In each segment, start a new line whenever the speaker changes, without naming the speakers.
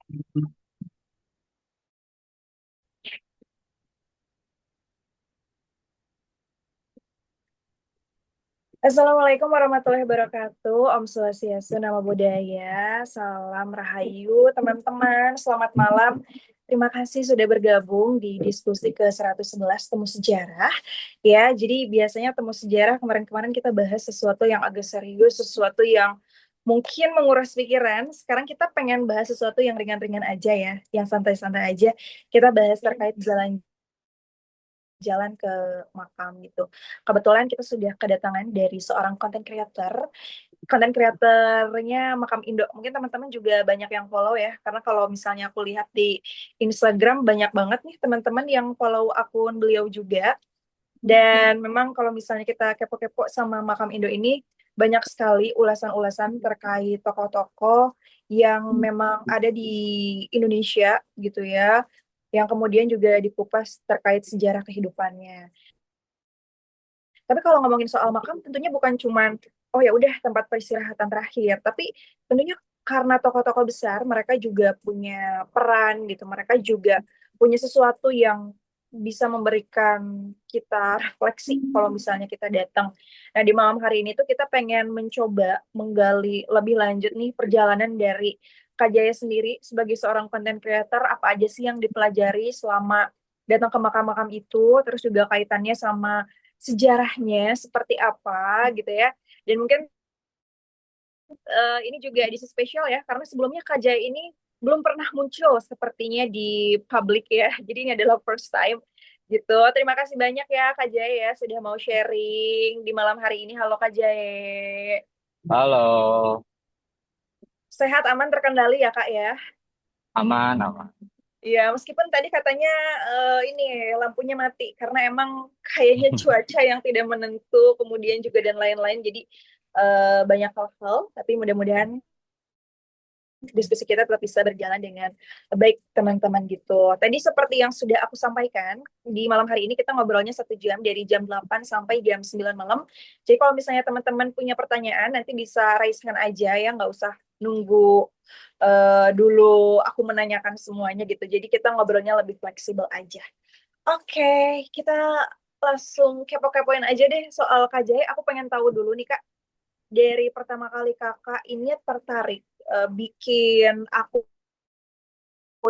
Assalamualaikum warahmatullahi wabarakatuh. Om Swastiastu, Namo Buddhaya. Salam Rahayu, teman-teman. Selamat malam. Terima kasih sudah bergabung di diskusi ke 111 Temu Sejarah. Ya, jadi biasanya Temu Sejarah kemarin-kemarin kita bahas sesuatu yang agak serius, sesuatu yang mungkin menguras pikiran. Sekarang kita pengen bahas sesuatu yang ringan-ringan aja ya, yang santai-santai aja. Kita bahas terkait jalan ke makam gitu. Kebetulan kita sudah kedatangan dari seorang konten kreatornya Makam Indo. Mungkin teman-teman juga banyak yang follow ya, karena kalau misalnya aku lihat di Instagram banyak banget nih teman-teman yang follow akun beliau juga. Dan memang kalau misalnya kita kepo-kepo sama Makam Indo ini, banyak sekali ulasan-ulasan terkait tokoh-tokoh yang memang ada di Indonesia gitu ya, yang kemudian juga dikupas terkait sejarah kehidupannya. Tapi kalau ngomongin soal makam, tentunya bukan cuman oh ya udah tempat peristirahatan terakhir, tapi tentunya karena tokoh-tokoh besar, mereka juga punya peran gitu, mereka juga punya sesuatu yang bisa memberikan kita refleksi kalau misalnya kita datang. Nah, di malam hari ini tuh kita pengen mencoba menggali lebih lanjut nih perjalanan dari Kak Jaya sendiri sebagai seorang content creator, apa aja sih yang dipelajari selama datang ke makam-makam itu, terus juga kaitannya sama sejarahnya seperti apa gitu ya. Dan mungkin ini juga edisi spesial ya, karena sebelumnya Kak Jaya ini belum pernah muncul sepertinya di publik ya. Jadi ini adalah first time gitu. Terima kasih banyak ya Kak Jaya ya sudah mau sharing di malam hari ini. Halo Kak Jaya.
Halo,
Sehat, aman, terkendali ya Kak ya.
aman, aman.
Iya, meskipun tadi katanya ini lampunya mati karena emang kayaknya cuaca yang tidak menentu, kemudian juga dan lain-lain. Jadi banyak hal-hal, tapi mudah-mudahan diskusi kita tetap bisa berjalan dengan baik teman-teman gitu. Tadi seperti yang sudah aku sampaikan, di malam hari ini kita ngobrolnya 1 jam dari jam 8 sampai jam 9 malam. Jadi kalau misalnya teman-teman punya pertanyaan, nanti bisa raise-kan aja ya, nggak usah nunggu dulu aku menanyakan semuanya gitu. Jadi kita ngobrolnya lebih fleksibel aja. Oke, kita langsung kepo-kepoin aja deh soal Kak Jaya. Aku pengen tahu dulu nih Kak, dari pertama kali kakak ini tertarik bikin akun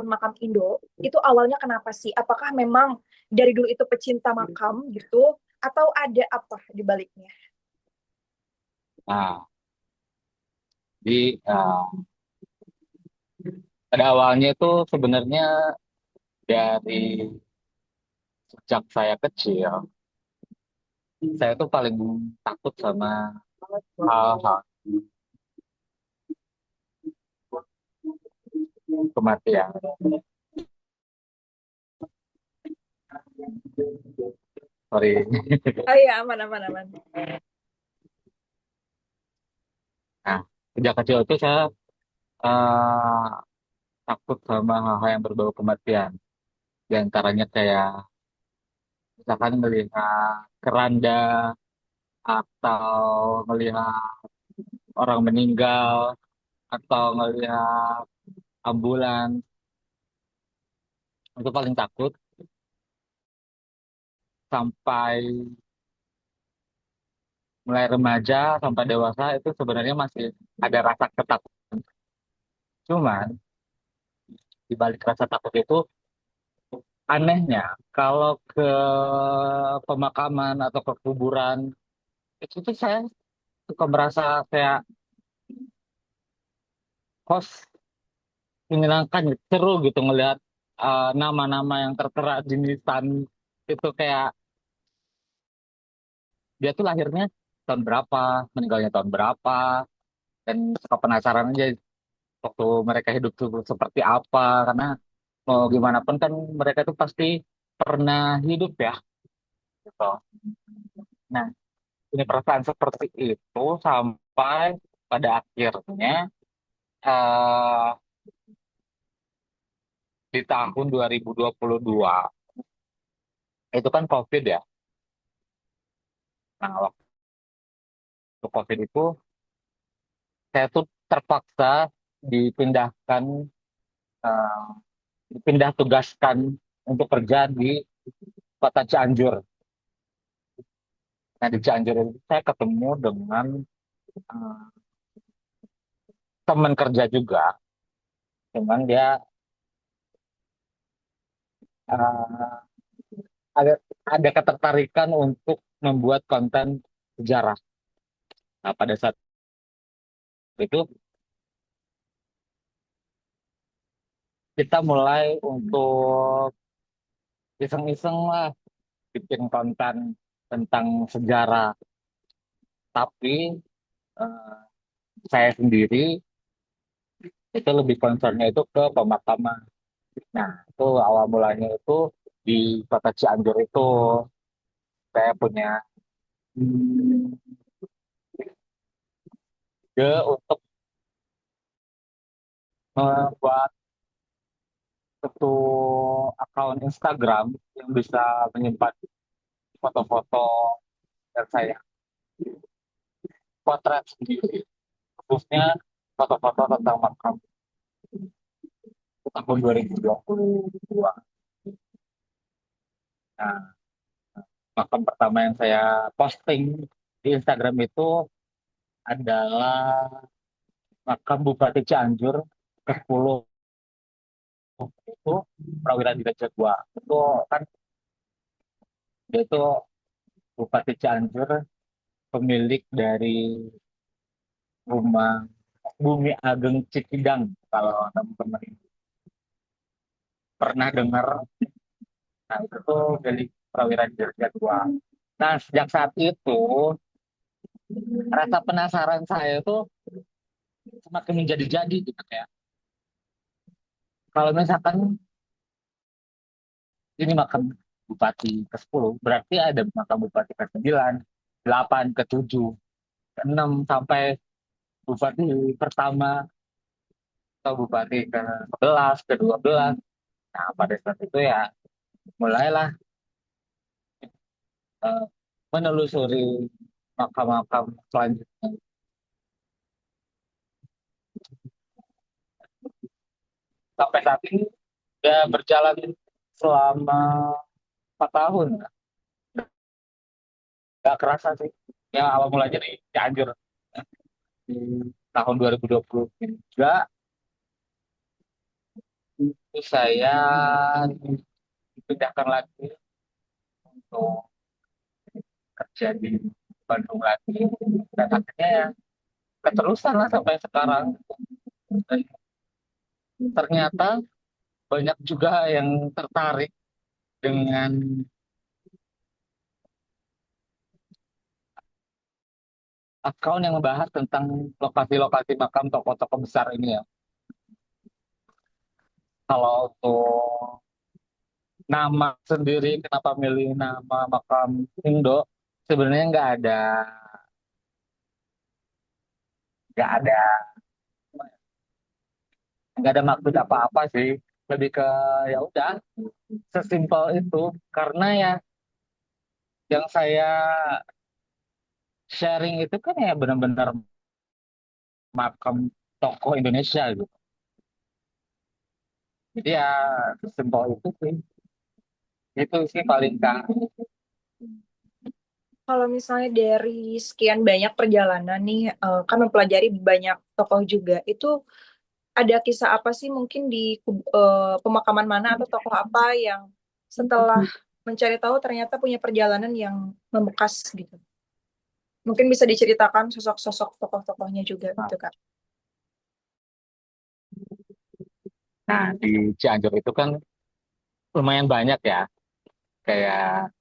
makam Indo, itu awalnya kenapa sih? Apakah memang dari dulu itu pecinta makam gitu, atau ada apa di baliknya?
Nah, di pada awalnya itu sebenarnya dari sejak saya kecil, saya tuh paling takut sama hal-hal kematian. Sorry.
Oh iya, aman, aman, aman.
Nah, sejak kecil itu saya eh, takut sama hal-hal yang berbau kematian. Di antaranya kayak misalkan melihat keranda atau melihat orang meninggal atau melihat ambulans itu paling takut sampai mulai remaja sampai dewasa itu sebenarnya masih ada rasa ketakutan. Cuman di balik rasa takut itu anehnya kalau ke pemakaman atau ke kuburan itu tuh saya suka merasa kayak kos menyenangkan gitu, seru gitu ngelihat nama-nama yang tertera di nisan itu kayak dia tuh lahirnya tahun berapa, meninggalnya tahun berapa, dan suka penasaran aja waktu mereka hidup tuh seperti apa karena mau gimana pun kan mereka tuh pasti pernah hidup ya gitu. Nah, ini perasaan seperti itu sampai pada akhirnya eh di tahun 2022 itu kan COVID ya. Nah, waktu COVID itu saya tuh terpaksa dipindahkan eh, dipindah tugaskan untuk kerja di kota Cianjur. Nah, di Cianjur itu saya ketemu dengan eh, teman kerja juga, cuman dia eh, ada ada ketertarikan untuk membuat konten sejarah. Nah, pada saat itu kita mulai untuk iseng-iseng lah bikin konten tentang sejarah. Tapi eh, saya sendiri itu lebih concernnya itu ke pemakaman. Nah, itu awal mulanya itu di kota Cianjur itu saya punya ide untuk membuat satu akun Instagram yang bisa menyimpan foto-foto dan saya potret sendiri, khususnya foto-foto tentang makam tahun 2022. Nah, makam pertama yang saya posting di Instagram itu adalah makam Bupati Cianjur ke-10 itu Prawira Dirgajatwa. Itu kan dia itu Bupati Cianjur, pemilik dari rumah Bumi Ageng Cikidang. Kalau teman-teman pernah dengar, nah itu tuh dari Prawira Dirgajatwa. Nah, sejak saat itu rasa penasaran saya tuh semakin menjadi-jadi gitu kayak kalau misalkan ini makam Bupati ke-10 berarti ada makam Bupati ke-9, 8, ke-7, ke-6 sampai Bupati pertama atau Bupati ke-11, ke-12. Nah, pada saat itu ya mulailah eh, menelusuri makam-makam selanjutnya. Sampai saat ini udah berjalan selama 4 tahun. Gak kerasa sih. Ya awal mulanya di Cianjur di tahun 2023 itu saya dipindahkan lagi untuk kerja di Bandung lagi dan akhirnya ya keterusan lah sampai sekarang. Dan ternyata banyak juga yang tertarik dengan akun yang membahas tentang lokasi-lokasi makam tokoh-tokoh besar ini ya. Kalau untuk nama sendiri, kenapa milih nama makam Indo? Sebenarnya nggak ada, nggak ada maksud apa-apa sih. Lebih ke ya udah, sesimpel itu. Karena ya yang saya sharing itu kan ya benar-benar makam tokoh Indonesia gitu. Jadi ya sesimpel itu sih. Itu sih paling kak.
Kalau misalnya dari sekian banyak perjalanan nih, kan mempelajari banyak tokoh juga, itu ada kisah apa sih mungkin di pemakaman mana atau tokoh apa yang setelah mencari tahu ternyata punya perjalanan yang membekas gitu? Mungkin bisa diceritakan sosok-sosok tokoh-tokohnya juga gitu, Kak.
Nah, di Cianjur itu kan lumayan banyak ya. Kayak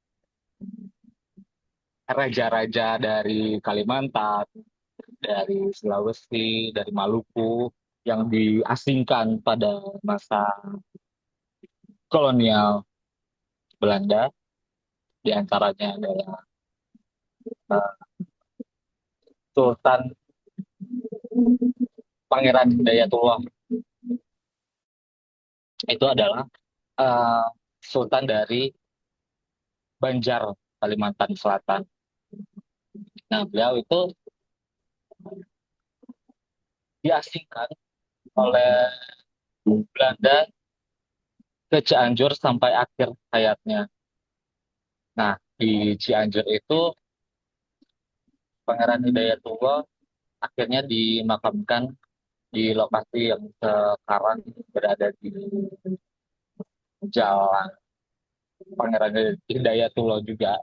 raja-raja dari Kalimantan, dari Sulawesi, dari Maluku yang diasingkan pada masa kolonial Belanda. Di antaranya adalah eh, Sultan Pangeran Hidayatullah. Itu adalah eh, Sultan dari Banjar, Kalimantan Selatan. Nah, beliau itu diasingkan oleh Belanda ke Cianjur sampai akhir hayatnya. Nah, di Cianjur itu Pangeran Hidayatullah akhirnya dimakamkan di lokasi yang sekarang berada di Jalan Pangeran Hidayatullah juga.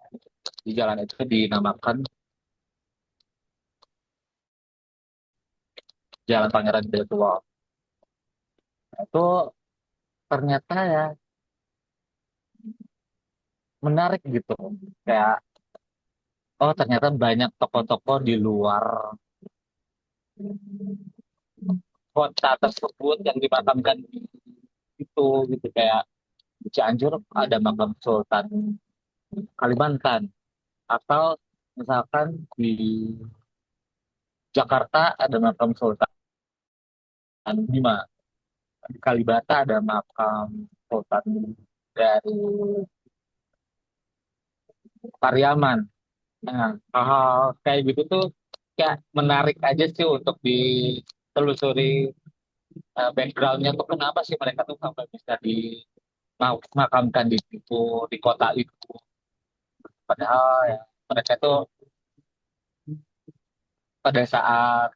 Di jalan itu dinamakan Jalan Pangeran Hidayatullah. Itu ternyata ya menarik gitu. Kayak, oh ternyata banyak toko-toko di luar kota tersebut yang dimakamkan di itu gitu. Kayak di Cianjur ada makam Sultan Kalimantan. Atau misalkan di Jakarta ada makam Sultan Bima. Di Kalibata ada makam Sultan dari Pariaman. Nah, hal kayak gitu tuh kayak menarik aja sih untuk ditelusuri backgroundnya tuh kenapa sih mereka tuh sampai bisa dimakamkan di situ di kota itu. Padahal ya mereka tuh pada saat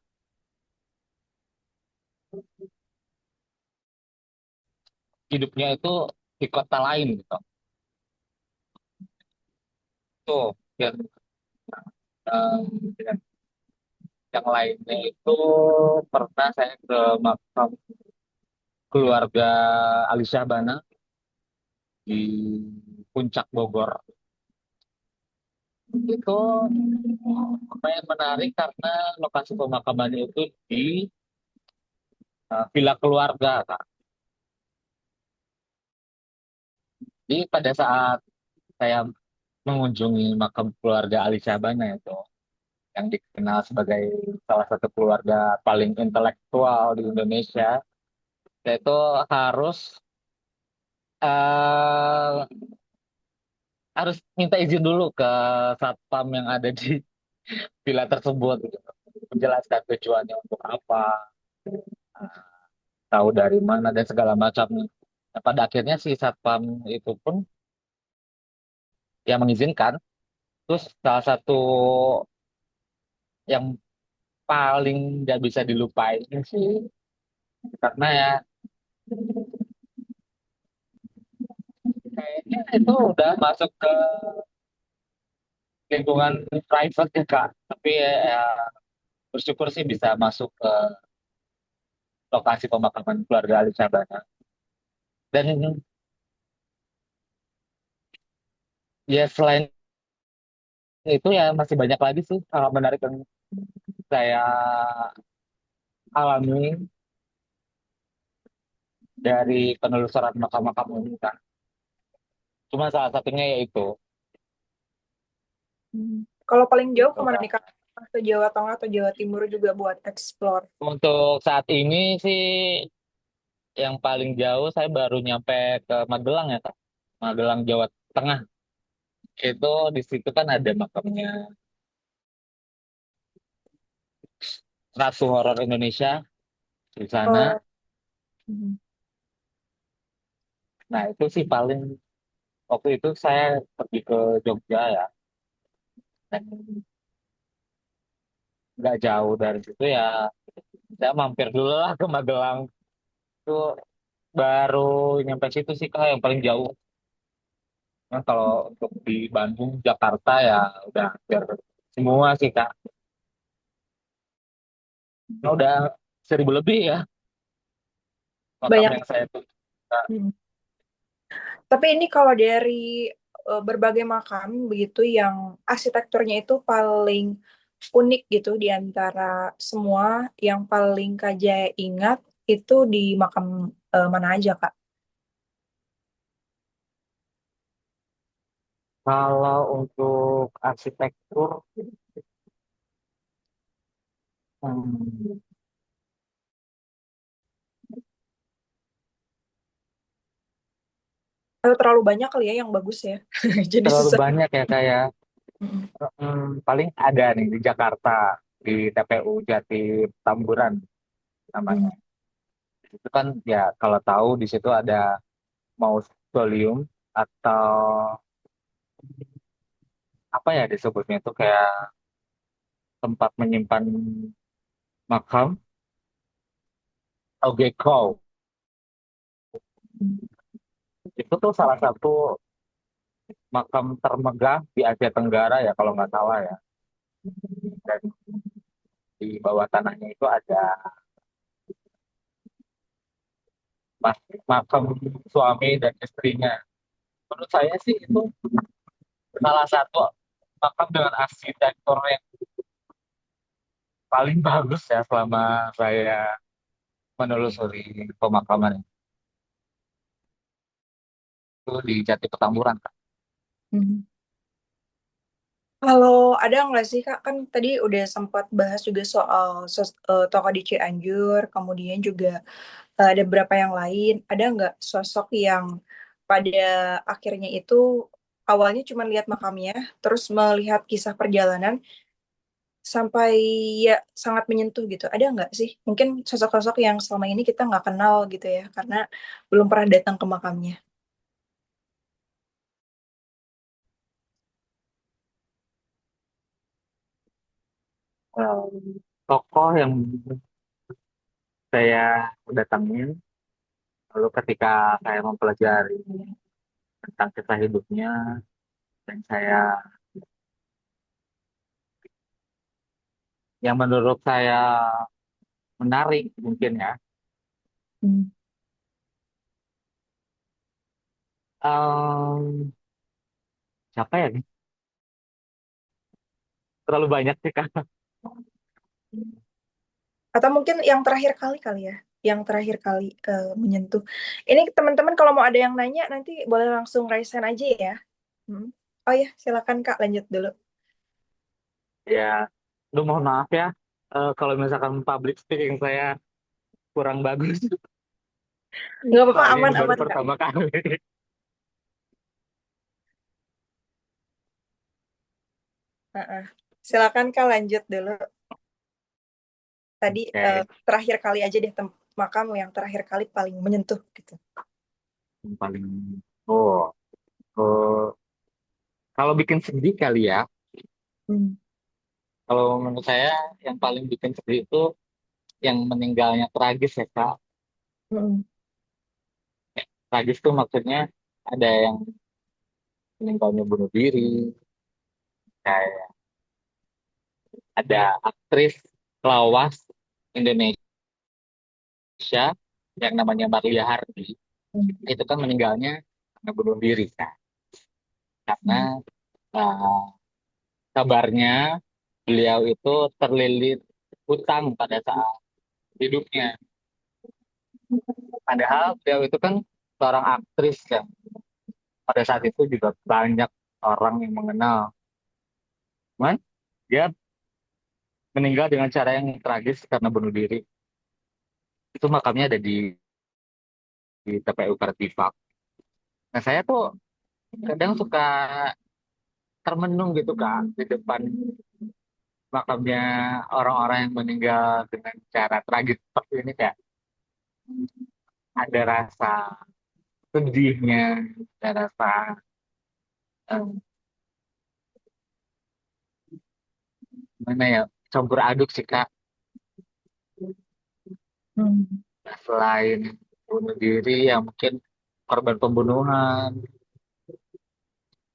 hidupnya itu di kota lain gitu. Tuh yang, eh, yang lainnya itu pernah saya ke makam keluarga Ali Syahbana di Puncak Bogor. Itu lumayan menarik karena lokasi pemakamannya itu di villa keluarga, Kak. Jadi pada saat saya mengunjungi makam keluarga Ali Syahbana itu, yang dikenal sebagai salah satu keluarga paling intelektual di Indonesia, saya itu harus eh, harus minta izin dulu ke satpam yang ada di villa tersebut, gitu. Menjelaskan tujuannya untuk apa, tahu dari mana dan segala macam. Nah, pada akhirnya si satpam itu pun yang mengizinkan. Terus salah satu yang paling nggak bisa dilupain sih karena ya kayaknya itu udah masuk ke lingkungan private ya Kak. Tapi ya, bersyukur sih bisa masuk ke lokasi pemakaman keluarga Ali Syabana. Dan ya selain itu ya masih banyak lagi sih hal menarik yang saya alami dari penelusuran makam-makam ini Kak. Cuma salah satunya yaitu
Hmm. Kalau paling jauh
gitu,
kemana nih
Kak.
Kak? Ke Jawa Tengah atau Jawa Timur juga buat explore.
Untuk saat ini sih yang paling jauh saya baru nyampe ke Magelang ya Kak. Magelang, Jawa Tengah. Itu di situ kan ada makamnya Ratu Horor Indonesia di sana.
Oh, hmm.
Nah, itu sih paling waktu itu saya pergi ke Jogja ya. Dan nggak jauh dari situ ya. Saya mampir dulu lah ke Magelang. Itu baru nyampe situ sih Kak yang paling jauh. Nah, kalau untuk di Bandung, Jakarta ya udah hampir semua sih Kak. Nah, udah 1.000 lebih ya makam
Banyak.
yang saya tuh.
Hmm. Tapi ini kalau dari berbagai makam begitu yang arsitekturnya itu paling unik gitu di antara semua yang paling Kak Jaya ingat itu di makam mana aja Kak?
Kalau untuk arsitektur, hmm,
Atau terlalu banyak kali ya yang bagus ya. Jadi
terlalu
susah.
banyak ya kayak
Mm-mm.
paling ada nih di Jakarta di TPU Jati Tamburan namanya. Itu kan ya kalau tahu di situ ada mausoleum atau apa ya disebutnya itu kayak tempat menyimpan makam Ogekau. Itu tuh salah satu makam termegah di Asia Tenggara ya kalau nggak salah ya. Dan di bawah tanahnya itu ada makam suami dan istrinya. Menurut saya sih itu salah satu makam dengan arsitektur yang paling bagus ya selama saya menelusuri pemakaman itu di Jati Petamburan, Kak.
Hmm. Kalau ada nggak sih Kak, kan tadi udah sempat bahas juga soal tokoh di Cianjur, kemudian juga ada beberapa yang lain. Ada nggak sosok yang pada akhirnya itu awalnya cuma lihat makamnya, terus melihat kisah perjalanan sampai ya sangat menyentuh gitu. Ada nggak sih? Mungkin sosok-sosok yang selama ini kita nggak kenal gitu ya, karena belum pernah datang ke makamnya.
Tokoh yang saya datangin, lalu ketika saya mempelajari tentang kisah hidupnya, dan saya yang menurut saya menarik mungkin ya,
Hmm.
em, siapa ya nih? Terlalu banyak sih Kak.
Atau mungkin yang terakhir kali kali ya, yang terakhir kali menyentuh. Ini teman-teman kalau mau ada yang nanya nanti boleh langsung raise hand aja ya. Hmm. Oh ya, silakan Kak lanjut dulu.
Ya, lu mohon maaf ya, kalau misalkan public speaking saya kurang bagus,
Nggak apa-apa,
soalnya ini baru
aman-aman Kak.
pertama kali.
Heeh. Silakan Kak lanjut dulu. Tadi
Oke,
terakhir kali aja deh makam yang terakhir kali paling menyentuh gitu.
yang paling, oh, oh, kalau bikin sedih kali ya,
Hmm.
kalau menurut saya yang paling bikin sedih itu yang meninggalnya tragis ya Kak.
Hmm.
Tragis tuh maksudnya ada yang meninggalnya bunuh diri, kayak ada aktris lawas Indonesia yang namanya Marlia Hardi,
Hmm.
itu kan meninggalnya karena bunuh diri kan. Karena
Hmm.
uh, kabarnya beliau itu terlilit utang pada saat hidupnya. Padahal beliau itu kan seorang aktris yang pada saat itu juga banyak orang yang mengenal. Cuman dia meninggal dengan cara yang tragis karena bunuh diri. Itu makamnya ada di TPU Kartifak. Nah saya tuh kadang suka termenung gitu kan di depan makamnya orang-orang yang meninggal dengan cara tragis seperti ini, kayak ada rasa sedihnya, ada rasa eh, mana ya, campur aduk sih Kak.
Hmm.
Nah, selain bunuh diri ya mungkin korban pembunuhan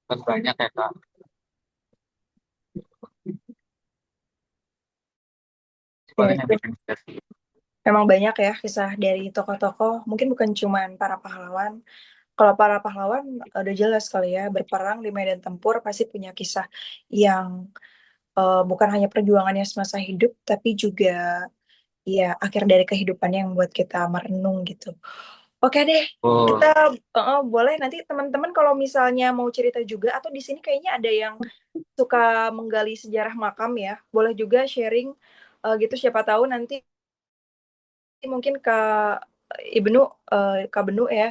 kan banyak ya Kak.
Ya
Paling yang
itu
bikin stres.
memang banyak ya kisah dari tokoh-tokoh. Mungkin bukan cuman para pahlawan. Kalau para pahlawan udah jelas kali ya berperang di medan tempur pasti punya kisah yang bukan hanya perjuangannya semasa hidup, tapi juga ya akhir dari kehidupannya yang membuat kita merenung gitu. Oke deh, kita
Oh,
boleh nanti teman-teman kalau misalnya mau cerita juga atau di sini kayaknya ada yang suka menggali sejarah makam ya, boleh juga sharing gitu siapa tahu nanti mungkin Ibnu Kak Benu ya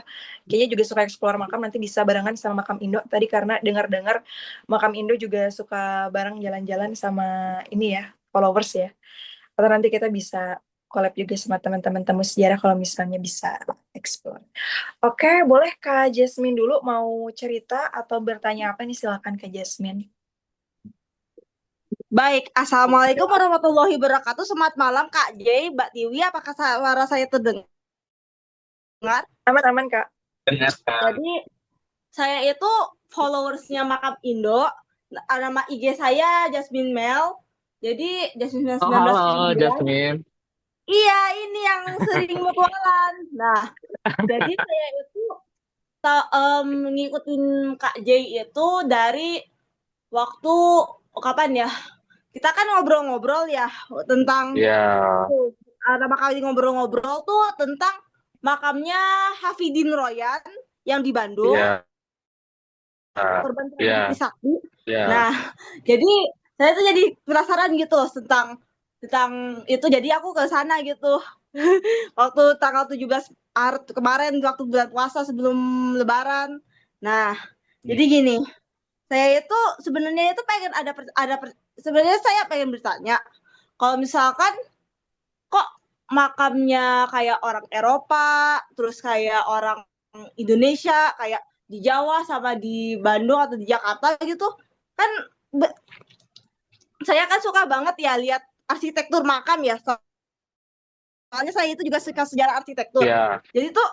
kayaknya juga suka explore makam nanti bisa barengan sama makam Indo tadi karena dengar-dengar makam Indo juga suka bareng jalan-jalan sama ini ya followers ya atau nanti kita bisa collab juga sama teman-teman tamu sejarah kalau misalnya bisa explore. Oke, boleh Kak Jasmine dulu mau cerita atau bertanya apa nih, silakan Kak Jasmine.
Baik, Assalamualaikum warahmatullahi wabarakatuh. Selamat malam Kak Jay, Mbak Tiwi. Apakah suara saya terdengar?
Aman-aman Kak.
Benar, Kak.
Jadi saya itu followersnya Makam Indo. Nama IG saya Jasmine Mel. Jadi Jasmine Mel
Oh, halo
1979.
Jasmine.
Iya, ini yang sering mutualan. Nah, jadi saya itu ngikutin Kak Jay itu dari waktu kapan ya? Kita kan ngobrol-ngobrol ya tentang
Ya,
nama kali ngobrol-ngobrol tuh tentang makamnya Hafidin Royan yang di Bandung,
ya,
korban tragedi
ya,
Trisakti.
ya,
Nah, jadi saya tuh jadi penasaran gitu loh tentang itu. Jadi aku ke sana gitu. Waktu tanggal 17 Maret kemarin waktu bulan puasa sebelum Lebaran. Nah, jadi gini, saya itu sebenarnya itu pengen sebenarnya saya pengen bertanya, kalau misalkan kok makamnya kayak orang Eropa, terus kayak orang Indonesia, kayak di Jawa sama di Bandung atau di Jakarta gitu, kan saya kan suka banget ya lihat arsitektur makam ya, soalnya saya itu juga suka sejarah arsitektur.
ya,
Jadi tuh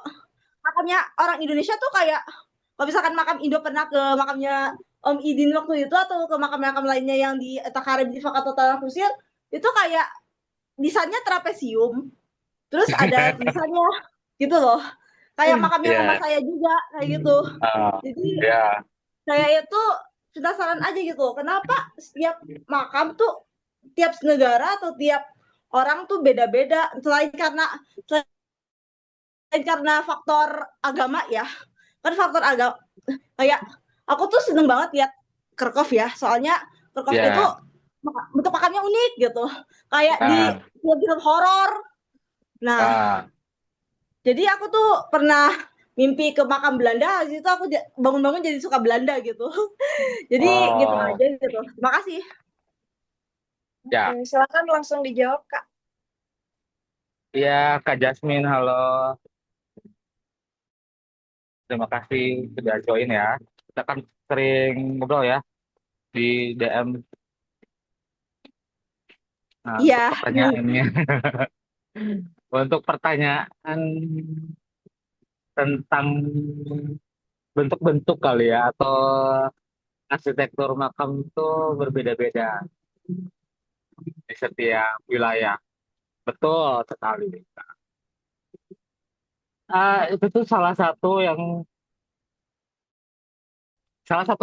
makamnya orang Indonesia tuh kayak, kalau misalkan makam Indo pernah ke makamnya Om Idin waktu itu atau ke makam-makam lainnya yang di Takarib di atau Tanah Kusir, itu kayak desainnya trapesium. Terus ada tulisannya gitu loh. Kayak makamnya mama
ya,
saya juga kayak gitu. Jadi
ya,
saya itu penasaran aja gitu. Kenapa setiap makam tuh tiap negara atau tiap orang tuh beda-beda, selain karena faktor agama ya. Kan faktor agama kayak aku tuh seneng banget lihat Kerkhof ya. Soalnya Kerkhof itu
ya,
bentuk makamnya unik gitu. Kayak di
ah,
film horor. Nah,
ah,
jadi aku tuh pernah mimpi ke makam Belanda, habis itu aku bangun-bangun jadi suka Belanda gitu. Jadi gitu
oh,
aja gitu. Terima kasih.
ya,
Silakan langsung dijawab Kak.
ya, Kak Jasmine, halo. Terima kasih sudah join ya. Kita kan sering ngobrol ya di DM. Nah, untuk
Iya.
pertanyaannya, untuk pertanyaan tentang bentuk-bentuk kali ya, atau arsitektur makam itu berbeda-beda di setiap wilayah. Betul sekali. Itu tuh salah satu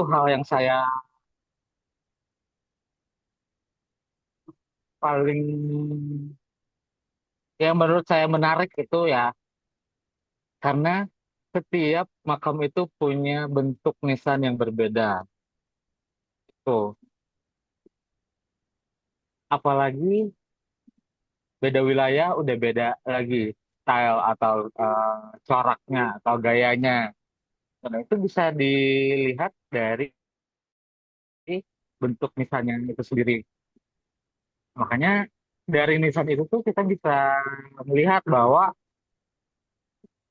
hal yang saya paling yang menurut saya menarik itu ya karena setiap makam itu punya bentuk nisan yang berbeda. Tuh, apalagi beda wilayah udah beda lagi style atau coraknya atau gayanya. Karena itu bisa dilihat dari bentuk nisannya itu sendiri. Makanya dari nisan itu tuh kita bisa melihat bahwa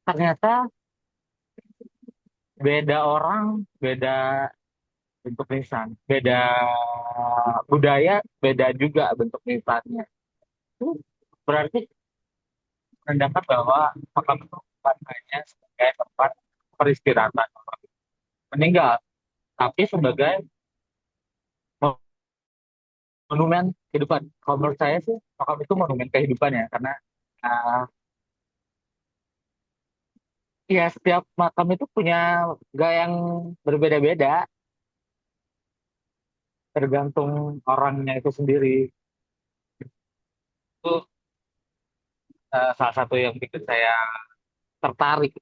ternyata beda orang, beda bentuk nisan, beda budaya, beda juga bentuk nisannya. Itu berarti menandakan bahwa makam itu bukan hanya sebagai tempat peristirahatan orang meninggal, tapi sebagai monumen kehidupan. Kalau menurut saya sih, makam itu monumen kehidupan ya, karena uh, ya setiap makam itu punya gaya yang berbeda-beda, tergantung orangnya itu sendiri. Itu salah satu yang bikin saya tertarik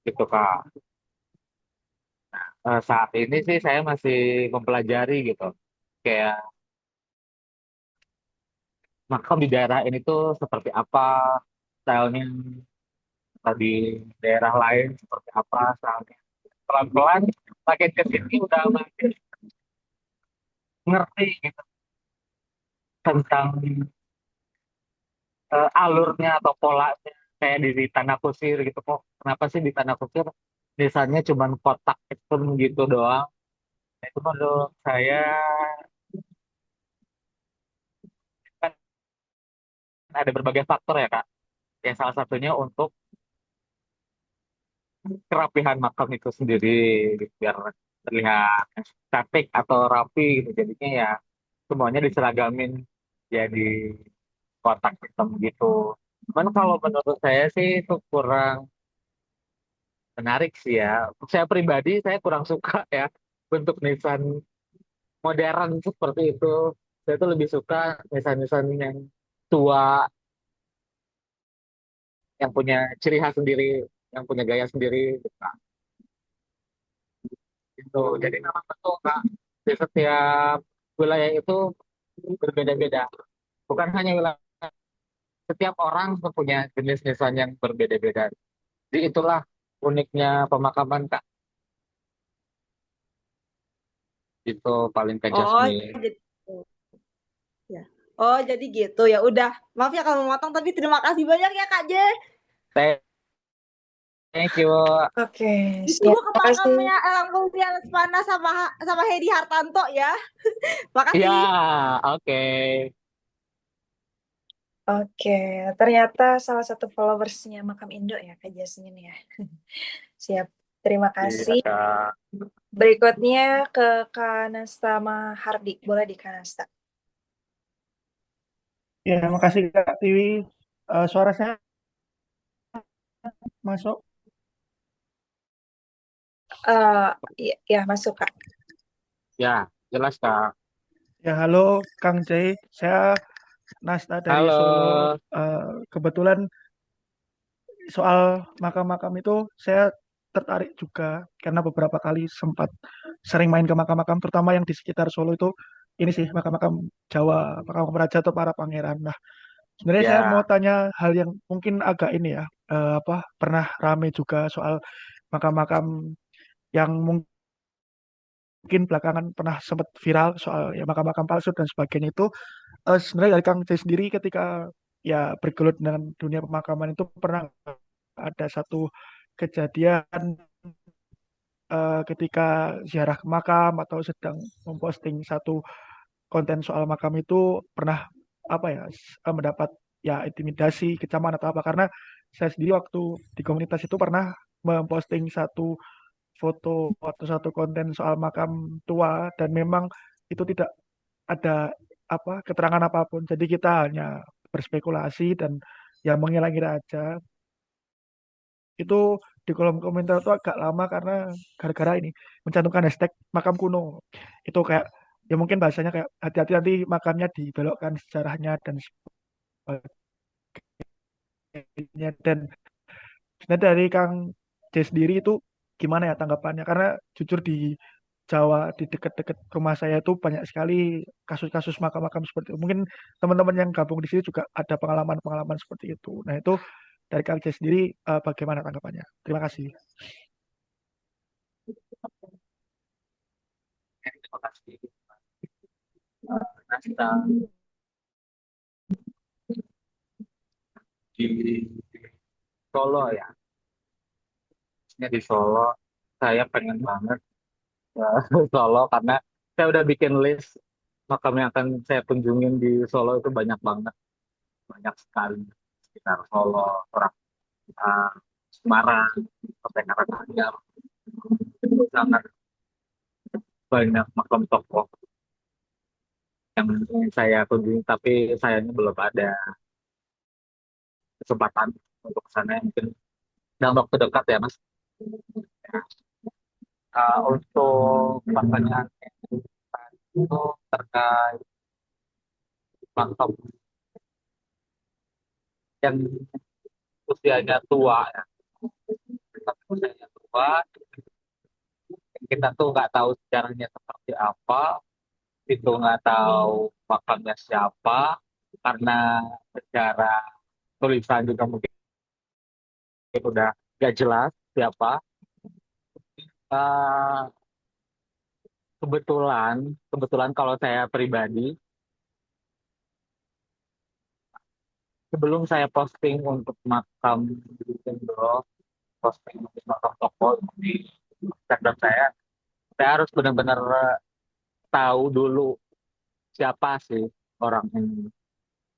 gitu Kak. Saat ini sih saya masih mempelajari gitu. Kayak makam di daerah ini tuh seperti apa stylenya, atau di daerah lain seperti apa stylenya. Pelan-pelan makin ke sini udah makin ngerti gitu tentang alurnya atau polanya kayak di tanah kusir gitu kok. Kenapa sih di tanah kusir desainnya cuma kotak hitam gitu doang? Nah, itu menurut saya kan ada berbagai faktor ya Kak. Ya salah satunya untuk kerapihan makam itu sendiri biar terlihat estetik atau rapi gitu. Jadinya ya semuanya diseragamin jadi kotak hitam gitu. Cuman kalau menurut saya sih itu kurang menarik sih ya. Untuk saya pribadi saya kurang suka ya bentuk nisan modern seperti itu. Saya tuh lebih suka nisan-nisan yang tua, yang punya ciri khas sendiri, yang punya gaya sendiri. Gitu. Jadi memang betul Kak, di setiap wilayah itu berbeda-beda. Bukan hanya wilayah, setiap orang punya jenis nisan yang berbeda-beda. Jadi itulah uniknya pemakaman Kak. Itu paling Kak
Oh,
Jasmine.
jadi ya. Oh, jadi gitu. Ya udah. Maaf ya kalau memotong, tapi terima kasih banyak ya Kak J.
Thank you.
Oke, siap.
Ditunggu ke
Makasih.
makamnya Elang Mulia Lesmana sama Hedi Hartanto ya.
Ya,
Makasih.
oke.
Oke, ternyata salah satu followersnya Makam Indo ya, Kak Jasmine ya. Siap. Terima
Iya,
kasih.
Kak.
Berikutnya ke Kanasta Mahardi. Boleh di Kanasta.
Ya, makasih Kak Tiwi. Suara saya masuk.
Ya, ya, masuk Kak.
Ya, jelas, Kak.
Ya, halo Kang Jai. Saya Nasta dari Solo.
Halo.
Kebetulan soal makam-makam itu saya tertarik juga karena beberapa kali sempat sering main ke makam-makam, terutama yang di sekitar Solo itu. Ini sih makam-makam Jawa, makam raja atau para pangeran. Nah, sebenarnya saya mau
Ya,
tanya hal yang mungkin agak ini ya, apa pernah rame juga soal makam-makam yang mungkin belakangan pernah sempat viral soal ya makam-makam palsu dan sebagainya itu. Sebenarnya dari Kang Jai sendiri ketika ya bergelut dengan dunia pemakaman itu pernah ada satu kejadian ketika ziarah ke makam atau sedang memposting satu konten soal makam itu pernah apa ya mendapat ya intimidasi, kecaman atau apa, karena saya sendiri waktu di komunitas itu pernah memposting satu foto atau satu konten soal makam tua dan memang itu tidak ada apa keterangan apapun. Jadi kita hanya berspekulasi dan ya mengira-ngira aja. Itu di kolom komentar itu agak lama karena gara-gara ini mencantumkan hashtag makam kuno. Itu kayak ya mungkin bahasanya kayak hati-hati nanti makamnya dibelokkan sejarahnya dan sebagainya. Dan sebenarnya dari Kang C sendiri itu gimana ya tanggapannya? Karena jujur di Jawa di dekat-dekat rumah saya itu banyak sekali kasus-kasus makam-makam seperti itu. Mungkin teman-teman yang gabung di sini juga ada pengalaman-pengalaman seperti itu. Nah itu dari Kang C sendiri bagaimana tanggapannya? Terima kasih.
terima kasih. Nasta di Solo ya. Maksudnya di Solo, saya pengen banget ke Solo karena saya udah bikin list makam yang akan saya kunjungin di Solo itu banyak banget. Banyak sekali. Sekitar Solo, uh, Semarang, sampai Karanganyar. Itu sangat banyak makam tokoh yang ingin saya kunjungi, tapi sayangnya belum ada kesempatan untuk ke sana. Mungkin dalam waktu dekat ya, Mas. Untuk pertanyaan itu terkait makam yang usianya tua, ya. Tapi usianya tua, kita tuh nggak tahu sejarahnya seperti apa, itu nggak tahu makamnya siapa, karena secara tulisan juga mungkin udah nggak jelas siapa. Eh, kebetulan, kebetulan kalau saya pribadi sebelum saya posting untuk makam Indo, posting untuk makam tokoh di Instagram saya harus benar-benar tahu dulu siapa sih orang ini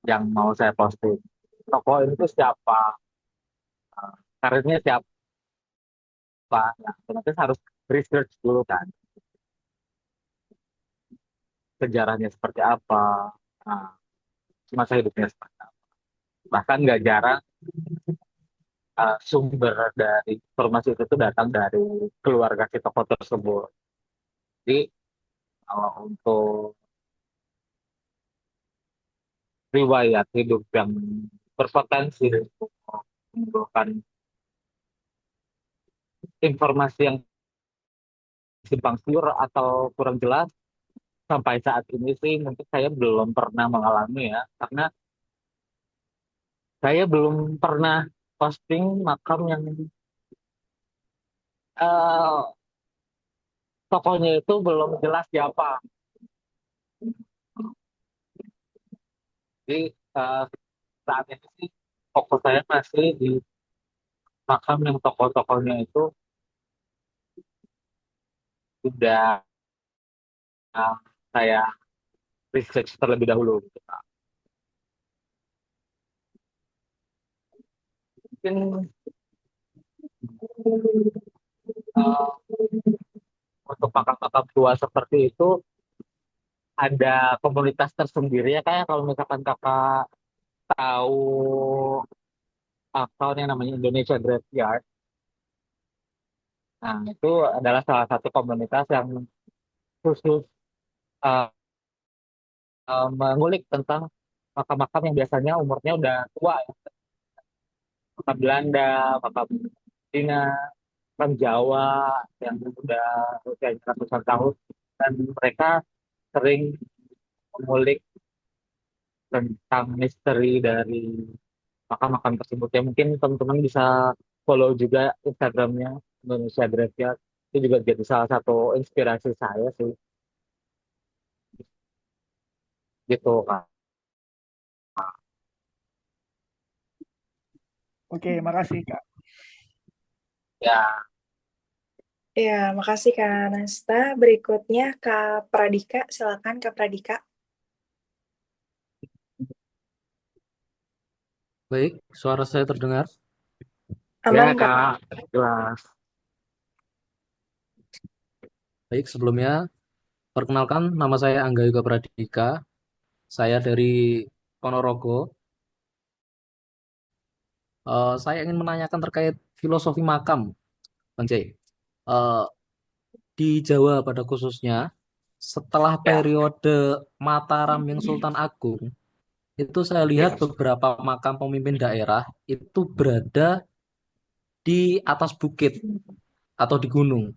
yang mau saya posting. Tokoh ini tuh siapa, karirnya siapa, nah, otomatis harus research dulu kan, sejarahnya seperti apa, nah, masa hidupnya seperti apa. Bahkan nggak jarang sumber dari informasi itu tuh datang dari keluarga si tokoh tersebut. Jadi kalau untuk riwayat hidup yang berpotensi untuk menimbulkan informasi yang simpang siur atau kurang jelas, sampai saat ini sih mungkin saya belum pernah mengalami ya, karena saya belum pernah posting makam yang eh, tokohnya itu belum jelas siapa. Jadi eh, saat ini sih fokus saya masih di makam yang tokoh-tokohnya itu sudah saya research terlebih dahulu gitu, Pak. Mungkin eh, untuk makam-makam tua seperti itu ada komunitas tersendiri ya, kayak kalau misalkan kakak tahu akun yang namanya Indonesia Graveyard. Nah, itu adalah salah satu komunitas yang khusus uh, mengulik tentang makam-makam yang biasanya umurnya udah tua ya. Makam Belanda, makam Cina, makam Jawa yang udah usianya ratusan tahun. Dan mereka sering mengulik tentang misteri dari makam-makam tersebut. Ya mungkin teman-teman bisa follow juga Instagramnya Indonesia Graveyard. Itu juga jadi salah satu inspirasi saya sih, gitu Kak.
Oke, makasih Kak.
Ya,
Ya, makasih Kak Nasta. Berikutnya Kak Pradika, silakan Kak Pradika.
Baik, suara saya terdengar.
ya
Aman Kak.
Kak, jelas.
Baik, sebelumnya perkenalkan nama saya Angga Yuga Pradika. Saya dari Ponorogo. Saya ingin menanyakan terkait filosofi makam, Bang Jai. Eh, di Jawa pada khususnya, setelah
Ya,
periode Mataram yang Sultan Agung, itu saya lihat
ya.
beberapa makam pemimpin daerah itu berada di atas bukit atau di gunung.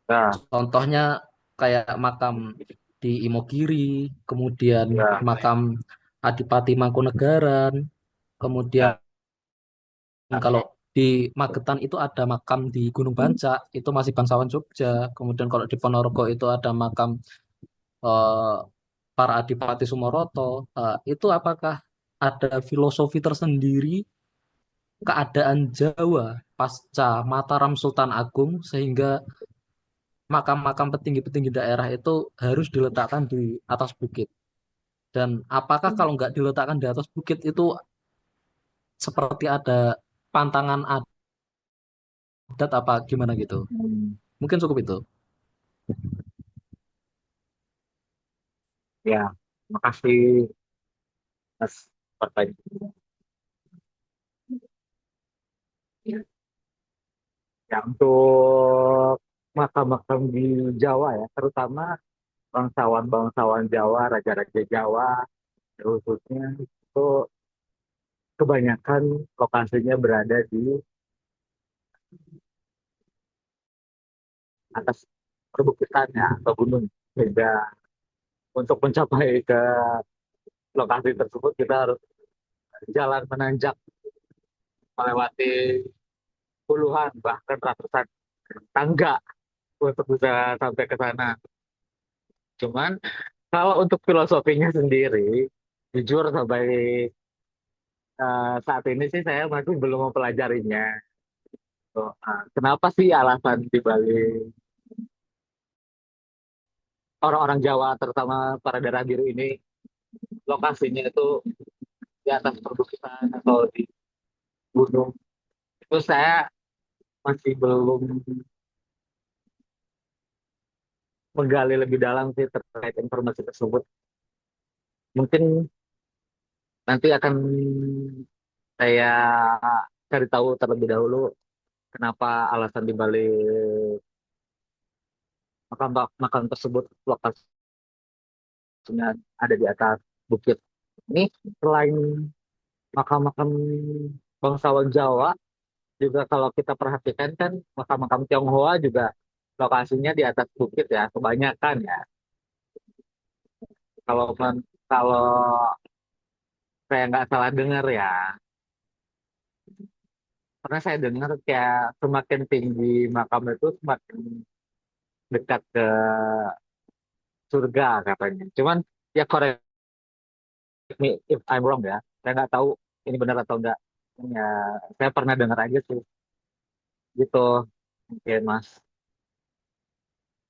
Nah,
Contohnya kayak makam di Imogiri, kemudian
ya,
makam Adipati Mangkunegaran, kemudian
ya,
kalau di Magetan itu ada makam di Gunung Bancak, itu masih bangsawan Jogja. Kemudian kalau di Ponorogo itu ada makam eh, para Adipati Sumoroto. Itu apakah ada filosofi tersendiri keadaan Jawa pasca Mataram Sultan Agung sehingga makam-makam petinggi-petinggi daerah itu harus diletakkan di atas bukit. Dan apakah kalau nggak diletakkan di atas bukit itu seperti ada pantangan adat apa gimana gitu?
hmm,
Mungkin cukup itu.
ya. Makasih Mas pertanyaan. Ya, untuk makam-makam di Jawa ya, terutama bangsawan-bangsawan Jawa, raja-raja Jawa, khususnya itu kebanyakan lokasinya berada di atas perbukitan ya, atau gunung. Sehingga untuk mencapai ke lokasi tersebut kita harus jalan menanjak melewati puluhan bahkan ratusan tangga untuk bisa sampai ke sana. Cuman kalau untuk filosofinya sendiri, jujur sampai saat ini sih saya masih belum mempelajarinya. So, kenapa sih alasan di balik orang-orang Jawa, terutama para daerah biru ini, lokasinya itu di atas perbukitan atau di gunung? Itu saya masih belum menggali lebih dalam sih terkait informasi tersebut. Mungkin nanti akan saya cari tahu terlebih dahulu kenapa alasan dibalik makam makam tersebut lokasinya ada di atas bukit. Ini selain makam-makam bangsawan Jawa, juga kalau kita perhatikan kan makam-makam Tionghoa juga lokasinya di atas bukit ya, kebanyakan ya. Kalau kalau saya nggak salah dengar ya, karena saya dengar kayak semakin tinggi makam itu semakin dekat ke surga katanya. Cuman ya correct me if I'm wrong ya. Saya nggak tahu ini benar atau enggak. Ya, saya pernah dengar aja sih. Gitu. Oke, Mas.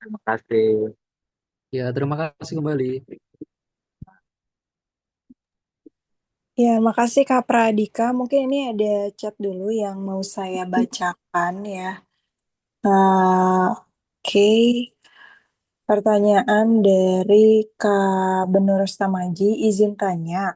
Terima kasih.
Ya, terima kasih kembali.
Ya, makasih Kak Pradika. Mungkin ini ada chat dulu yang mau saya bacakan ya. Oke, pertanyaan dari Kak Benur Stamaji. Izin tanya,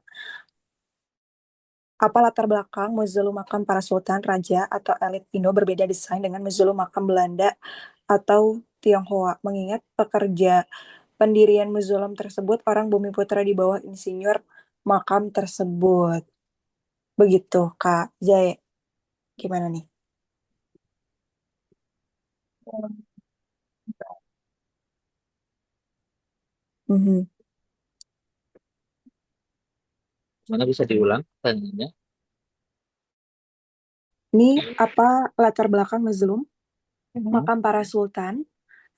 apa latar belakang mausoleum makam para sultan, raja, atau elit Indo berbeda desain dengan mausoleum makam Belanda atau Tionghoa? Mengingat pekerja pendirian mausoleum tersebut orang bumi putra di bawah insinyur makam tersebut. Begitu, Kak Jaya. Gimana nih? Mhm.
Mana bisa diulang tanyanya?
Ini apa latar belakang mausoleum
Mhm.
makam para sultan,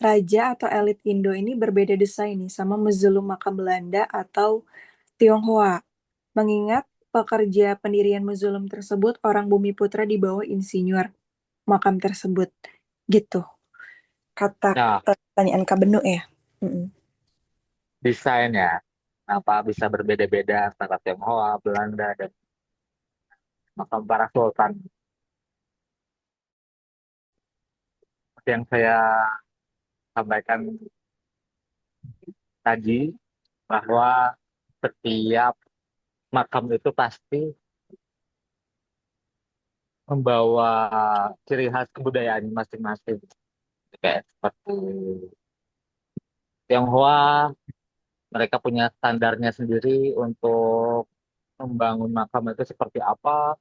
raja atau elit Indo ini berbeda desain nih sama mausoleum makam Belanda atau Tionghoa. Mengingat pekerja pendirian mausoleum tersebut orang bumi putra di bawah insinyur makam tersebut. Gitu. Kata
Nah,
pertanyaan Kak Benu ya. Mm-mm.
desain ya. Apa bisa berbeda-beda antara Tionghoa, Belanda, dan makam para sultan. Seperti yang saya sampaikan tadi, bahwa setiap makam itu pasti membawa ciri khas kebudayaan masing-masing. Kayak seperti Tionghoa, mereka punya standarnya sendiri untuk membangun makam itu seperti apa.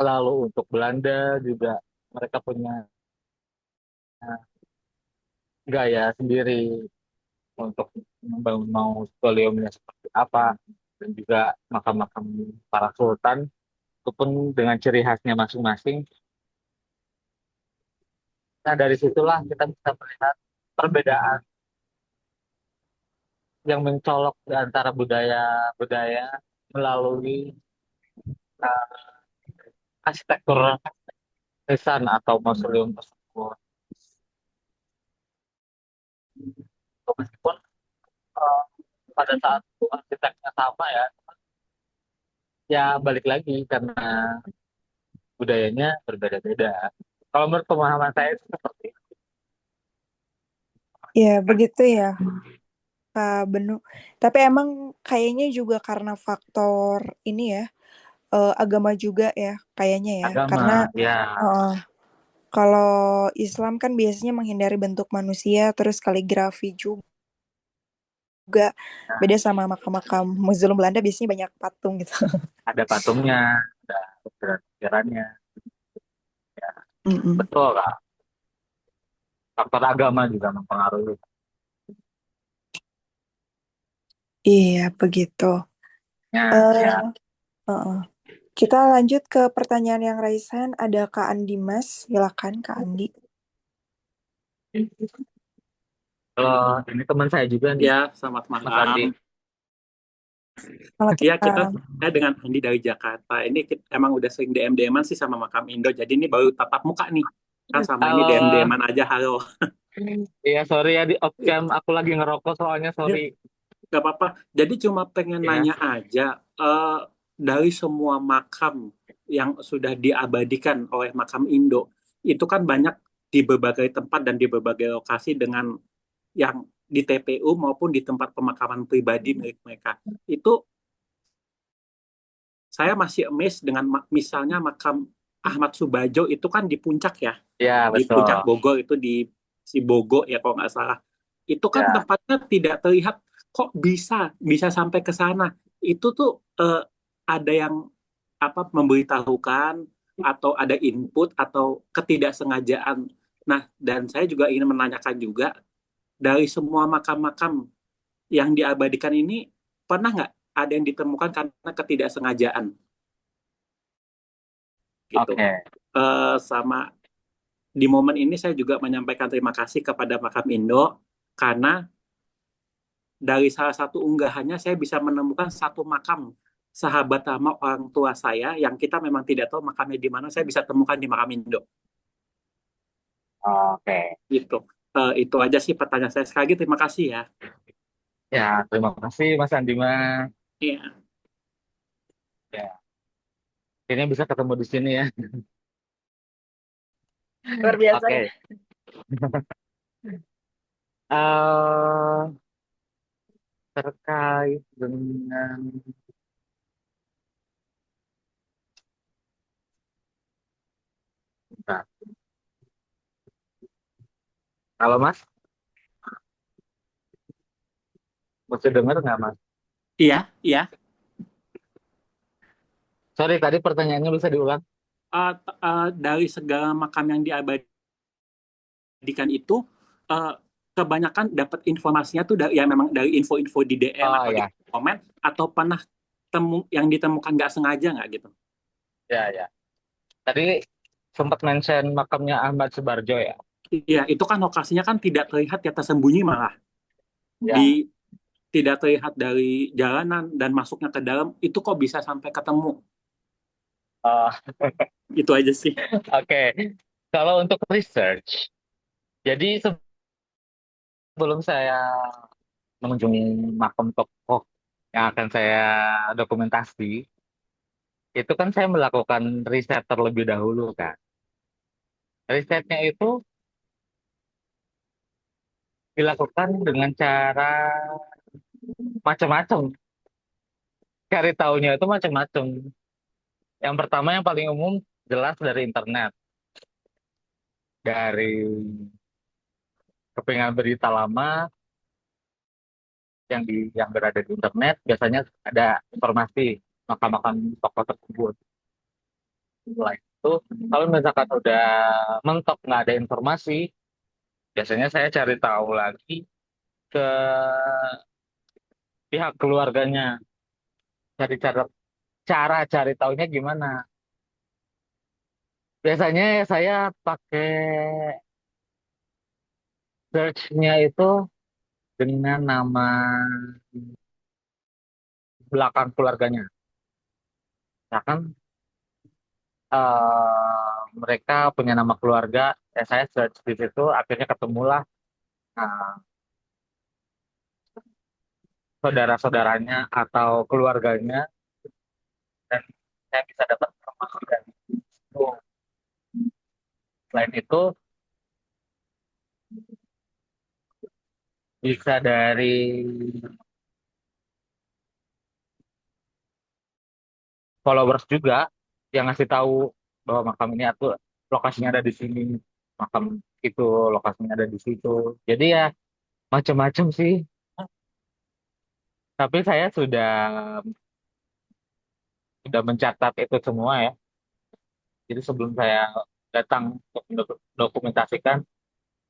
Lalu untuk Belanda juga mereka punya gaya sendiri untuk membangun mausoleumnya seperti apa. Dan juga makam-makam para sultan itu pun dengan ciri khasnya masing-masing. Nah, dari situlah kita bisa melihat perbedaan yang mencolok di antara budaya-budaya melalui uh, arsitektur nisan atau mausoleum tersebut. Meskipun uh, pada saat itu arsiteknya sama ya, ya balik lagi karena budayanya berbeda-beda. Kalau menurut pemahaman saya itu seperti itu.
Ya, begitu ya, Kak Benu. Tapi emang kayaknya juga karena faktor ini ya, agama juga ya, kayaknya ya. Karena
Agama, ya
eh, kalau Islam kan biasanya menghindari bentuk manusia, terus kaligrafi juga. Beda sama makam-makam Muslim Belanda biasanya banyak patung gitu.
ada patungnya, ada pikirannya.
Mm-mm.
Betul lah, faktor agama juga mempengaruhi.
Iya, begitu.
Ya,
Eh,
ya.
uh-uh. Kita lanjut ke pertanyaan yang raisan. Ada Kak Andi Mas. Silakan Kak Andi.
Kalau ini teman saya juga nih,
Ya, selamat
Mas Andi.
malam.
Kalau
Iya,
kita
saya dengan Andi dari Jakarta. Ini emang udah sering DM-DM-an sih sama Makam Indo. Jadi ini baru tatap muka nih. Kan sama ini
Halo,
DM-DM-an aja, halo.
iya sorry ya di off cam aku lagi ngerokok soalnya
Ya,
sorry.
nggak apa-apa. Jadi cuma pengen
Ya,
nanya aja, dari semua makam yang sudah diabadikan oleh Makam Indo, itu kan banyak di berbagai tempat dan di berbagai lokasi dengan yang di TPU maupun di tempat pemakaman pribadi milik mereka. Itu saya masih amazed dengan misalnya makam Ahmad Subadjo itu kan di puncak ya,
ya
di puncak
betul.
Bogor itu di si Bogo ya kalau nggak salah. Itu kan
Ya,
tempatnya tidak terlihat, kok bisa bisa sampai ke sana. Itu tuh ada yang apa memberitahukan atau ada input atau ketidaksengajaan. Nah, dan saya juga ingin menanyakan juga dari semua makam-makam yang diabadikan ini pernah nggak ada yang ditemukan karena ketidaksengajaan gitu.
oke.
Sama di momen ini saya juga menyampaikan terima kasih kepada Makam Indo karena dari salah satu unggahannya saya bisa menemukan satu makam sahabat lama orang tua saya yang kita memang tidak tahu makamnya di mana, saya bisa temukan di Makam Indo
Oke.
gitu. Itu aja sih pertanyaan saya, sekali lagi terima kasih ya.
Ya, terima kasih Mas Andima.
Iya.
Ya, akhirnya bisa ketemu di sini ya.
luar biasa ya.
Oke. eh Terkait dengan nah, kalau Mas masih dengar nggak Mas?
Iya, iya.
Sorry tadi pertanyaannya bisa diulang.
Dari segala makam yang diabadikan itu, eh, kebanyakan dapat informasinya tuh dari, ya memang dari info-info di DM
Oh
atau di
ya,
komen, atau pernah yang ditemukan nggak sengaja nggak gitu?
ya ya. Tadi sempat mention makamnya Ahmad Subarjo ya.
Iya, itu kan lokasinya kan tidak terlihat ya, tersembunyi malah di
Ya.
tidak terlihat dari jalanan dan masuknya ke dalam itu kok bisa sampai ketemu.
Oh,
Itu aja sih.
oke. Kalau untuk research, jadi sebelum saya mengunjungi makam tokoh yang akan saya dokumentasi, itu kan saya melakukan riset terlebih dahulu kan. Risetnya itu dilakukan dengan cara macam-macam. Cari tahunya itu macam-macam. Yang pertama yang paling umum jelas dari internet, dari kepingan berita lama yang berada di internet biasanya ada informasi makam-makam tokoh tersebut. Setelah itu, kalau misalkan udah mentok nggak ada informasi, biasanya saya cari tahu lagi ke pihak keluarganya, cari cara cara cari tahunya gimana. Biasanya ya saya pakai search-nya itu dengan nama belakang keluarganya. Misalkan mereka punya nama keluarga, ya saya search di situ, akhirnya ketemulah uh, saudara-saudaranya atau keluarganya, dan saya bisa dapat informasi dari situ. Selain itu, bisa dari followers juga yang ngasih tahu bahwa makam ini atau lokasinya ada di sini, makam itu lokasinya ada di situ. Jadi ya macam-macam sih. Tapi saya sudah mencatat itu semua ya. Jadi sebelum saya datang untuk dokumentasikan,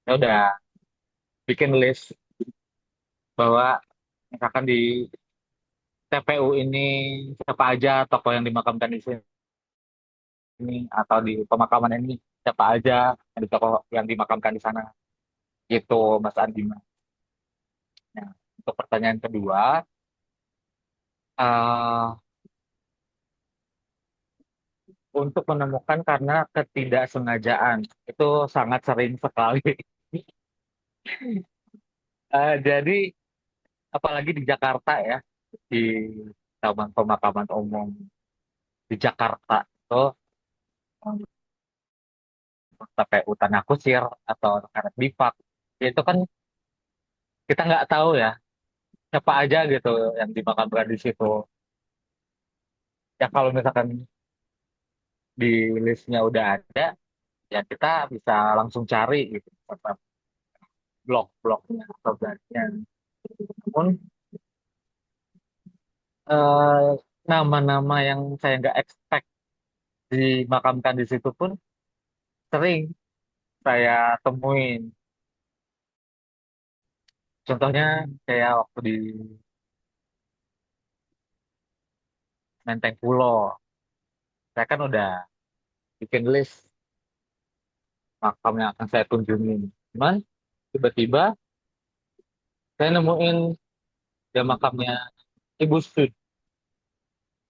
saya udah bikin list bahwa misalkan di TPU ini siapa aja tokoh yang dimakamkan di sini atau di pemakaman ini siapa aja yang tokoh yang dimakamkan di sana. Gitu Mas Andi. Nah, untuk pertanyaan kedua, eh, untuk menemukan karena ketidaksengajaan itu sangat sering sekali. Jadi apalagi di Jakarta ya, di Taman Pemakaman Umum di Jakarta itu kayak Utana Kusir atau Karet Bipak itu kan kita nggak tahu ya siapa aja gitu yang dimakamkan di situ. Ya kalau misalkan di listnya udah ada, ya kita bisa langsung cari gitu tentang blok-bloknya atau blognya. Namun eh, nama-nama yang saya nggak expect dimakamkan di situ pun sering saya temuin. Contohnya kayak waktu di Menteng Pulo, saya kan udah bikin list makam yang akan saya kunjungi. Cuman tiba-tiba saya nemuin ya makamnya Ibu Sud.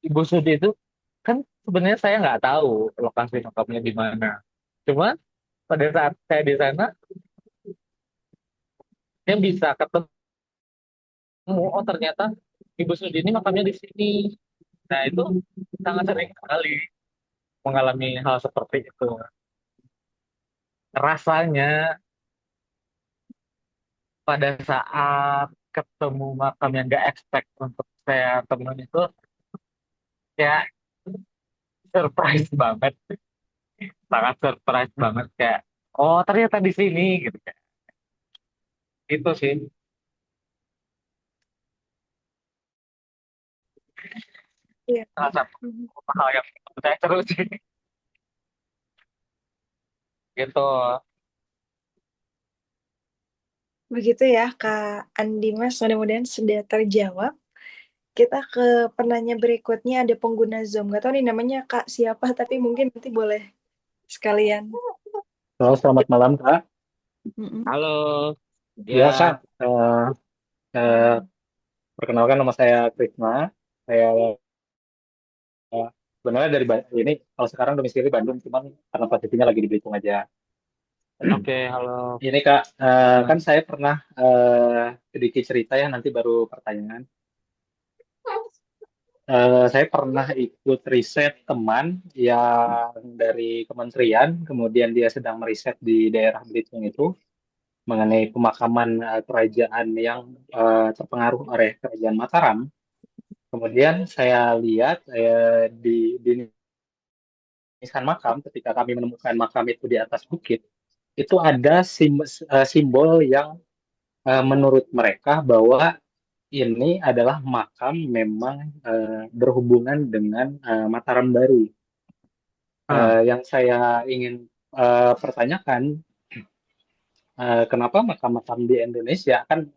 Ibu Sud itu kan sebenarnya saya nggak tahu lokasi makamnya di mana. Cuma pada saat saya di sana, saya bisa ketemu, oh ternyata Ibu Sud ini makamnya di sini. Nah itu sangat sering sekali mengalami hal seperti itu. Rasanya pada saat ketemu makam yang nggak expect untuk saya temuin itu ya surprise banget, sangat surprise banget kayak oh ternyata di sini gitu kayak itu sih
Iya.
salah satu
Mhm.
hal yang menurut saya seru sih gitu.
Begitu ya Kak Andi Mas, mudah-mudahan sudah terjawab. Kita ke penanya berikutnya, ada pengguna Zoom. Gak tahu nih namanya Kak siapa, tapi mungkin nanti boleh sekalian.
Halo, selamat malam, Kak.
Mm-mm.
Halo
Ya, Kak.
ya.
Eh, perkenalkan nama saya Krisna. Saya sebenarnya dari ini, kalau sekarang domisili Bandung, cuman karena posisinya lagi di Belitung aja.
Oke, halo.
Ini, Kak, kan saya pernah sedikit cerita ya, nanti baru pertanyaan. Saya pernah ikut riset teman yang dari kementerian, kemudian dia sedang meriset di daerah Belitung itu mengenai pemakaman kerajaan yang terpengaruh oleh kerajaan Mataram. Kemudian saya lihat di nisan makam, ketika kami menemukan makam itu di atas bukit, itu ada simbol yang menurut mereka bahwa ini adalah makam memang berhubungan dengan Mataram Baru.
Ah,
Yang saya ingin pertanyakan, kenapa makam-makam di Indonesia kan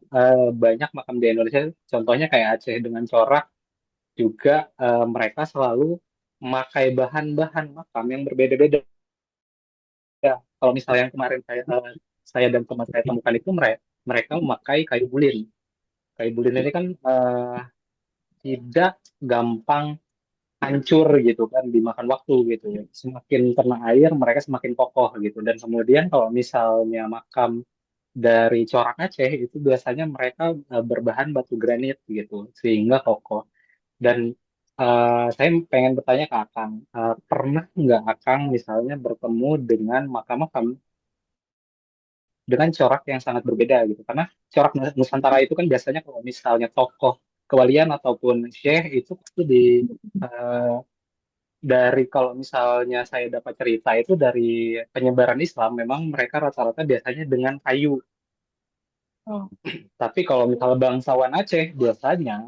banyak makam di Indonesia, contohnya kayak Aceh dengan Corak juga mereka selalu memakai bahan-bahan makam yang berbeda-beda. Kalau misalnya yang kemarin saya dan teman saya temukan itu mereka memakai kayu bulin. Kayu bulin ini kan tidak gampang hancur gitu kan dimakan waktu gitu ya. Semakin kena air mereka semakin kokoh gitu. Dan kemudian kalau misalnya makam dari corak Aceh itu biasanya mereka berbahan batu granit gitu sehingga kokoh. Dan saya pengen bertanya ke Akang, pernah nggak Akang misalnya bertemu dengan makam-makam dengan corak yang sangat berbeda gitu? Karena corak Nusantara itu kan biasanya kalau misalnya tokoh kewalian ataupun syekh itu pasti eh, dari kalau misalnya saya dapat cerita itu dari penyebaran Islam, memang mereka rata-rata biasanya dengan kayu.
Oh.
Tapi kalau misalnya bangsawan Aceh biasanya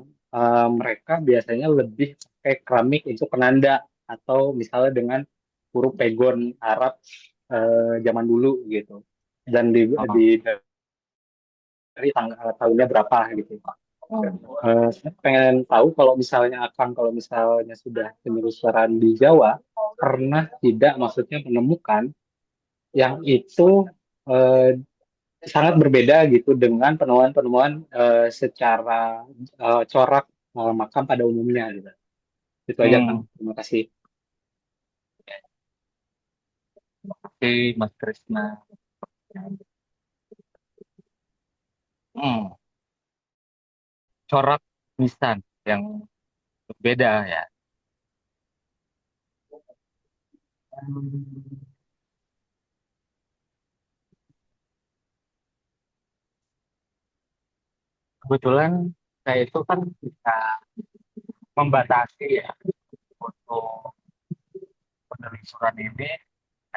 mereka biasanya lebih pakai keramik untuk penanda atau misalnya dengan huruf pegon Arab zaman dulu gitu. Dan
oh.
dari tanggal tahunnya berapa gitu.
Oh.
Saya pengen tahu kalau misalnya Akang kalau misalnya sudah penelusuran di Jawa pernah tidak maksudnya menemukan yang itu eh, sangat berbeda gitu dengan penemuan-penemuan secara corak makam pada umumnya gitu. Itu aja Kang.
Hmm,
Terima kasih.
oke, Mas Krisna. Hmm, corak nisan yang berbeda ya. Hmm, kebetulan saya itu kan bisa membatasi ya untuk penelusuran ini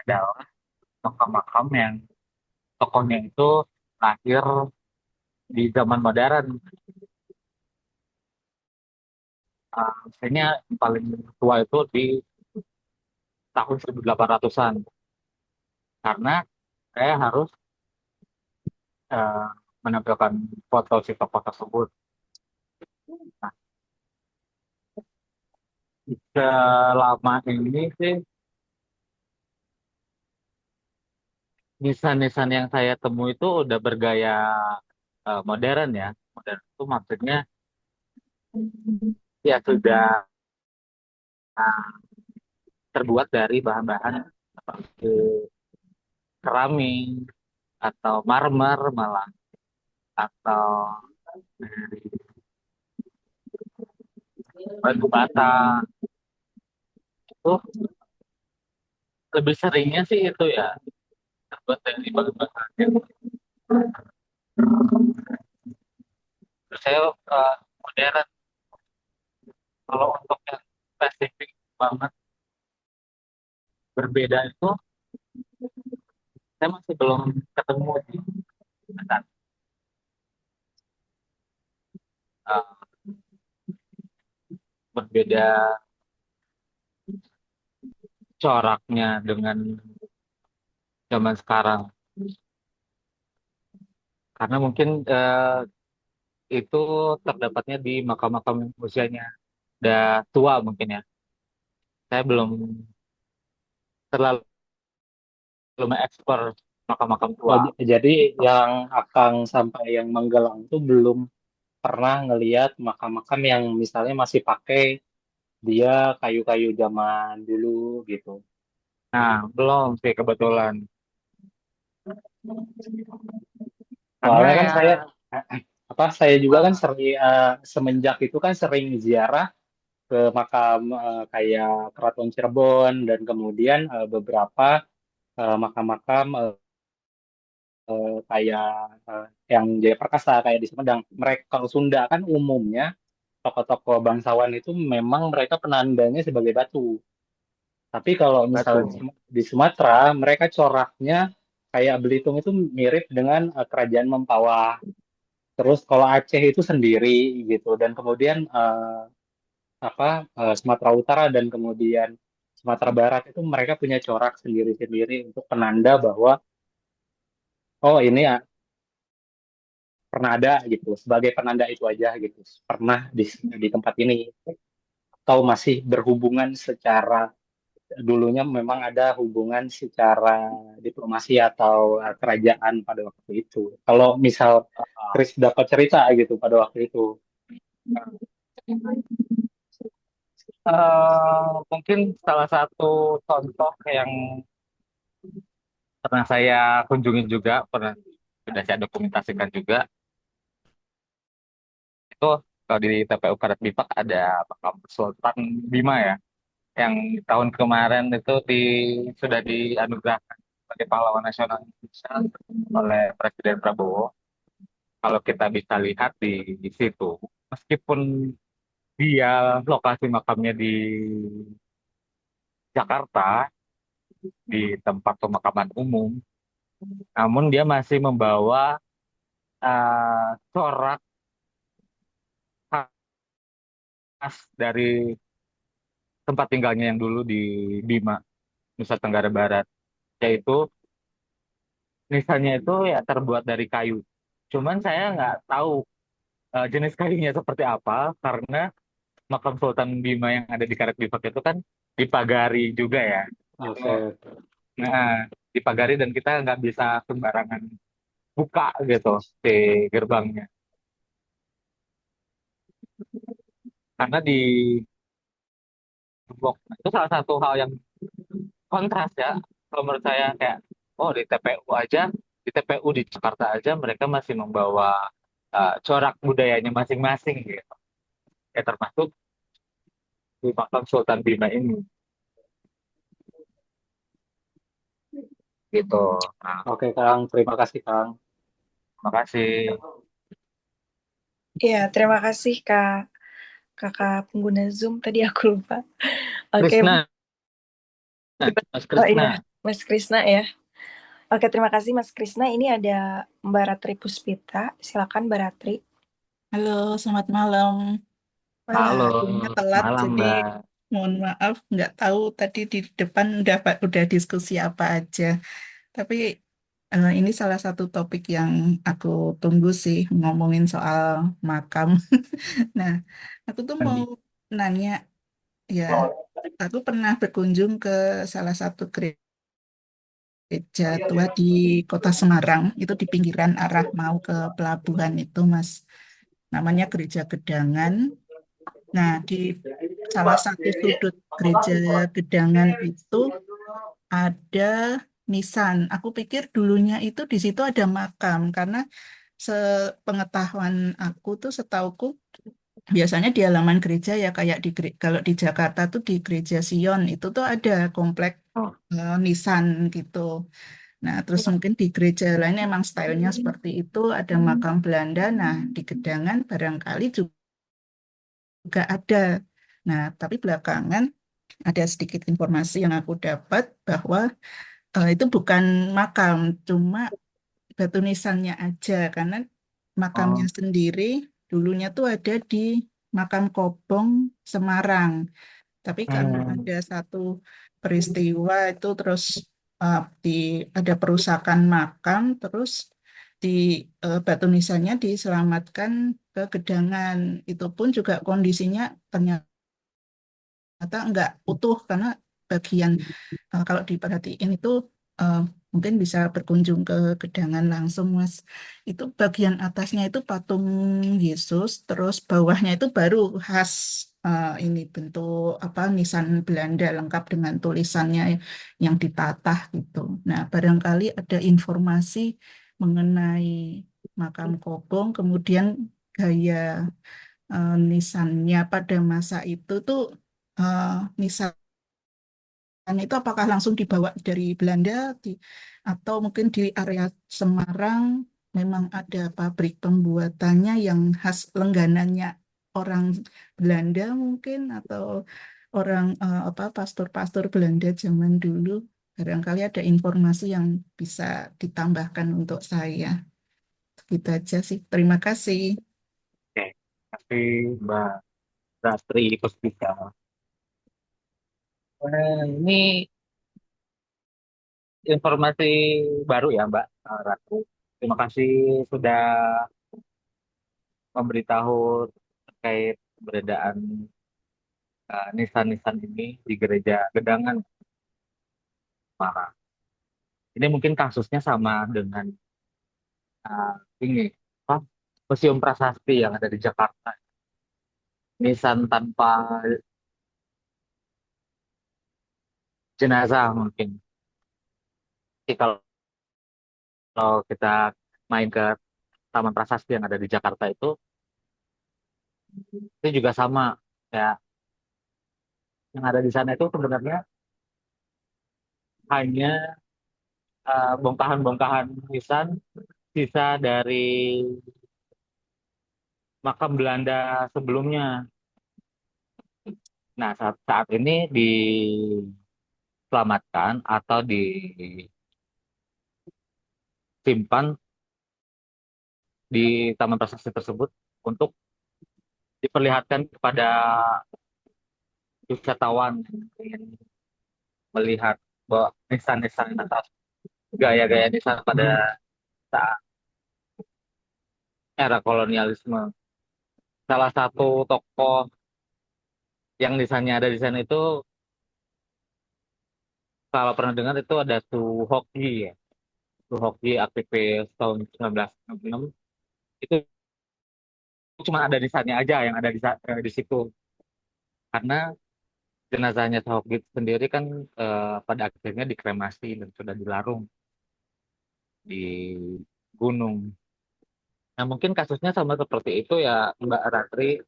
adalah makam-makam yang tokohnya itu lahir di zaman modern. Misalnya paling tua itu di tahun 1800-an. Karena saya harus eh, menampilkan foto si tokoh tersebut. Nah, selama ini sih nisan-nisan yang saya temui itu udah bergaya modern ya. Modern itu maksudnya ya sudah terbuat dari bahan-bahan seperti keramik atau marmer malah atau dari batu bata itu lebih seringnya sih itu ya terbuat dari bahan-bahan yang menurut saya modern. Kalau untuk yang spesifik banget berbeda itu saya masih belum ketemu di saat berbeda coraknya dengan zaman sekarang karena mungkin itu terdapatnya di makam-makam yang usianya udah tua mungkin ya. Saya belum terlalu mengekspor makam-makam
Oh,
tua.
jadi yang Akang sampai yang Menggelang itu belum pernah ngelihat makam-makam yang misalnya masih pakai dia kayu-kayu zaman dulu gitu.
Nah, belum sih kebetulan. Karena
Soalnya kan
ya
saya juga kan sering semenjak itu kan sering ziarah ke makam kayak Keraton Cirebon dan kemudian beberapa makam-makam kayak yang Jaya Perkasa kayak di Sumedang. Mereka kalau Sunda kan umumnya tokoh-tokoh bangsawan itu memang mereka penandanya sebagai batu. Tapi kalau misalnya
batu.
di Sumatera mereka coraknya kayak Belitung itu mirip dengan kerajaan Mempawah. Terus kalau Aceh itu sendiri gitu dan kemudian Sumatera Utara dan kemudian Sumatera Barat itu mereka punya corak sendiri-sendiri untuk penanda bahwa oh ini pernah ada gitu sebagai penanda itu aja gitu pernah di tempat ini atau masih berhubungan secara dulunya memang ada hubungan secara diplomasi atau kerajaan pada waktu itu. Kalau misal Chris dapat cerita gitu pada waktu itu.
Mungkin salah satu contoh yang pernah saya kunjungi juga, pernah sudah saya dokumentasikan juga, itu kalau di TPU Karet Bipak ada makam Sultan Bima ya, yang tahun kemarin itu sudah dianugerahkan sebagai pahlawan nasional Indonesia oleh Presiden Prabowo. Kalau kita bisa lihat di situ, meskipun dia lokasi makamnya di Jakarta, di tempat pemakaman umum, namun dia masih membawa corak khas dari tempat tinggalnya yang dulu di Bima, Nusa Tenggara Barat, yaitu nisannya itu ya terbuat dari kayu. Cuman saya nggak tahu jenis kayunya seperti apa karena makam Sultan Bima yang ada di Karet Bifak itu kan dipagari juga ya. Itu,
Oke.
nah, dipagari dan kita nggak bisa sembarangan buka gitu di gerbangnya. karena di Gembok itu salah satu hal yang kontras ya. Kalau menurut saya kayak, oh di TPU aja, di TPU di Jakarta aja mereka masih membawa corak budayanya masing-masing gitu. Ya termasuk di makam Sultan Bima ini gitu. Nah,
Oke, Kang. Terima kasih, Kang.
terima kasih.
Iya, terima kasih Kak. Kakak pengguna Zoom tadi aku lupa. Oke,
Krisna, Mas
oh iya,
Krisna.
Mas Krisna ya. Oke, terima kasih Mas Krisna. Ini ada Mbak Ratri Puspita. Silakan Mbak Ratri.
Halo, selamat malam.
Halo,
Akhirnya telat,
malam
jadi
Mbak.
mohon maaf nggak tahu tadi di depan udah diskusi apa aja. Tapi ini salah satu topik yang aku tunggu sih ngomongin soal makam. Nah, aku tuh mau nanya ya, aku pernah berkunjung ke salah satu gereja tua di Kota Semarang, itu di pinggiran arah mau ke pelabuhan itu, Mas. Namanya Gereja Gedangan. Nah, di salah satu sudut gereja Gedangan itu ada nisan. Aku pikir dulunya itu di situ ada makam karena sepengetahuan aku tuh setauku biasanya di halaman gereja ya kayak kalau di Jakarta tuh di Gereja Sion itu tuh ada komplek
Oh,
nisan gitu. Nah, terus mungkin di gereja lain emang stylenya seperti itu, ada makam Belanda. Nah, di Gedangan barangkali juga ada. Nah, tapi belakangan ada sedikit informasi yang aku dapat bahwa itu bukan makam, cuma batu nisannya aja, karena makamnya
oh,
sendiri dulunya tuh ada di makam Kobong Semarang. Tapi karena
hmm,
ada satu peristiwa itu terus uh, di ada perusakan makam, terus di batu nisannya diselamatkan ke Gedangan. Itu pun juga kondisinya ternyata nggak utuh karena bagian kalau diperhatiin itu eh, mungkin bisa berkunjung ke Gedangan langsung Mas. Itu bagian atasnya itu patung Yesus, terus bawahnya itu baru khas ini bentuk apa nisan Belanda lengkap dengan tulisannya yang ditatah gitu. Nah, barangkali ada informasi mengenai makam Kobong, kemudian gaya nisannya pada masa itu tuh eh, nisan itu apakah langsung dibawa dari Belanda atau mungkin di area Semarang memang ada pabrik pembuatannya yang khas lengganannya orang Belanda mungkin atau orang apa pastor-pastor Belanda zaman dulu barangkali ada informasi yang bisa ditambahkan untuk saya. Gitu aja sih. Terima kasih.
oke. Tapi Mbak Ratri Puspita. Ini informasi baru ya Mbak Ratu. Terima kasih sudah memberitahu terkait keberadaan nisan-nisan ini di gereja Gedangan Semarang. Ini mungkin kasusnya sama dengan uh, ini apa, Museum Prasasti yang ada di Jakarta. Nisan tanpa jenazah mungkin. Jadi kalau kita main ke Taman Prasasti yang ada di Jakarta itu juga sama ya. Yang ada di sana itu sebenarnya hanya bongkahan-bongkahan nisan sisa dari makam Belanda sebelumnya. Nah, saat ini diselamatkan atau disimpan di Taman Prasasti tersebut untuk diperlihatkan kepada wisatawan yang ingin melihat bahwa nisan-nisan atau gaya-gaya nisan pada saat era kolonialisme. Salah satu tokoh yang nisannya ada di sana itu, kalau pernah dengar itu ada Su Hoki ya. Su Hoki aktivis tahun 1966 itu cuma ada nisannya aja yang ada di situ. karena jenazahnya Sohibul sendiri kan pada akhirnya dikremasi dan sudah dilarung di gunung. Nah, mungkin kasusnya sama seperti itu ya, Mbak Ratri.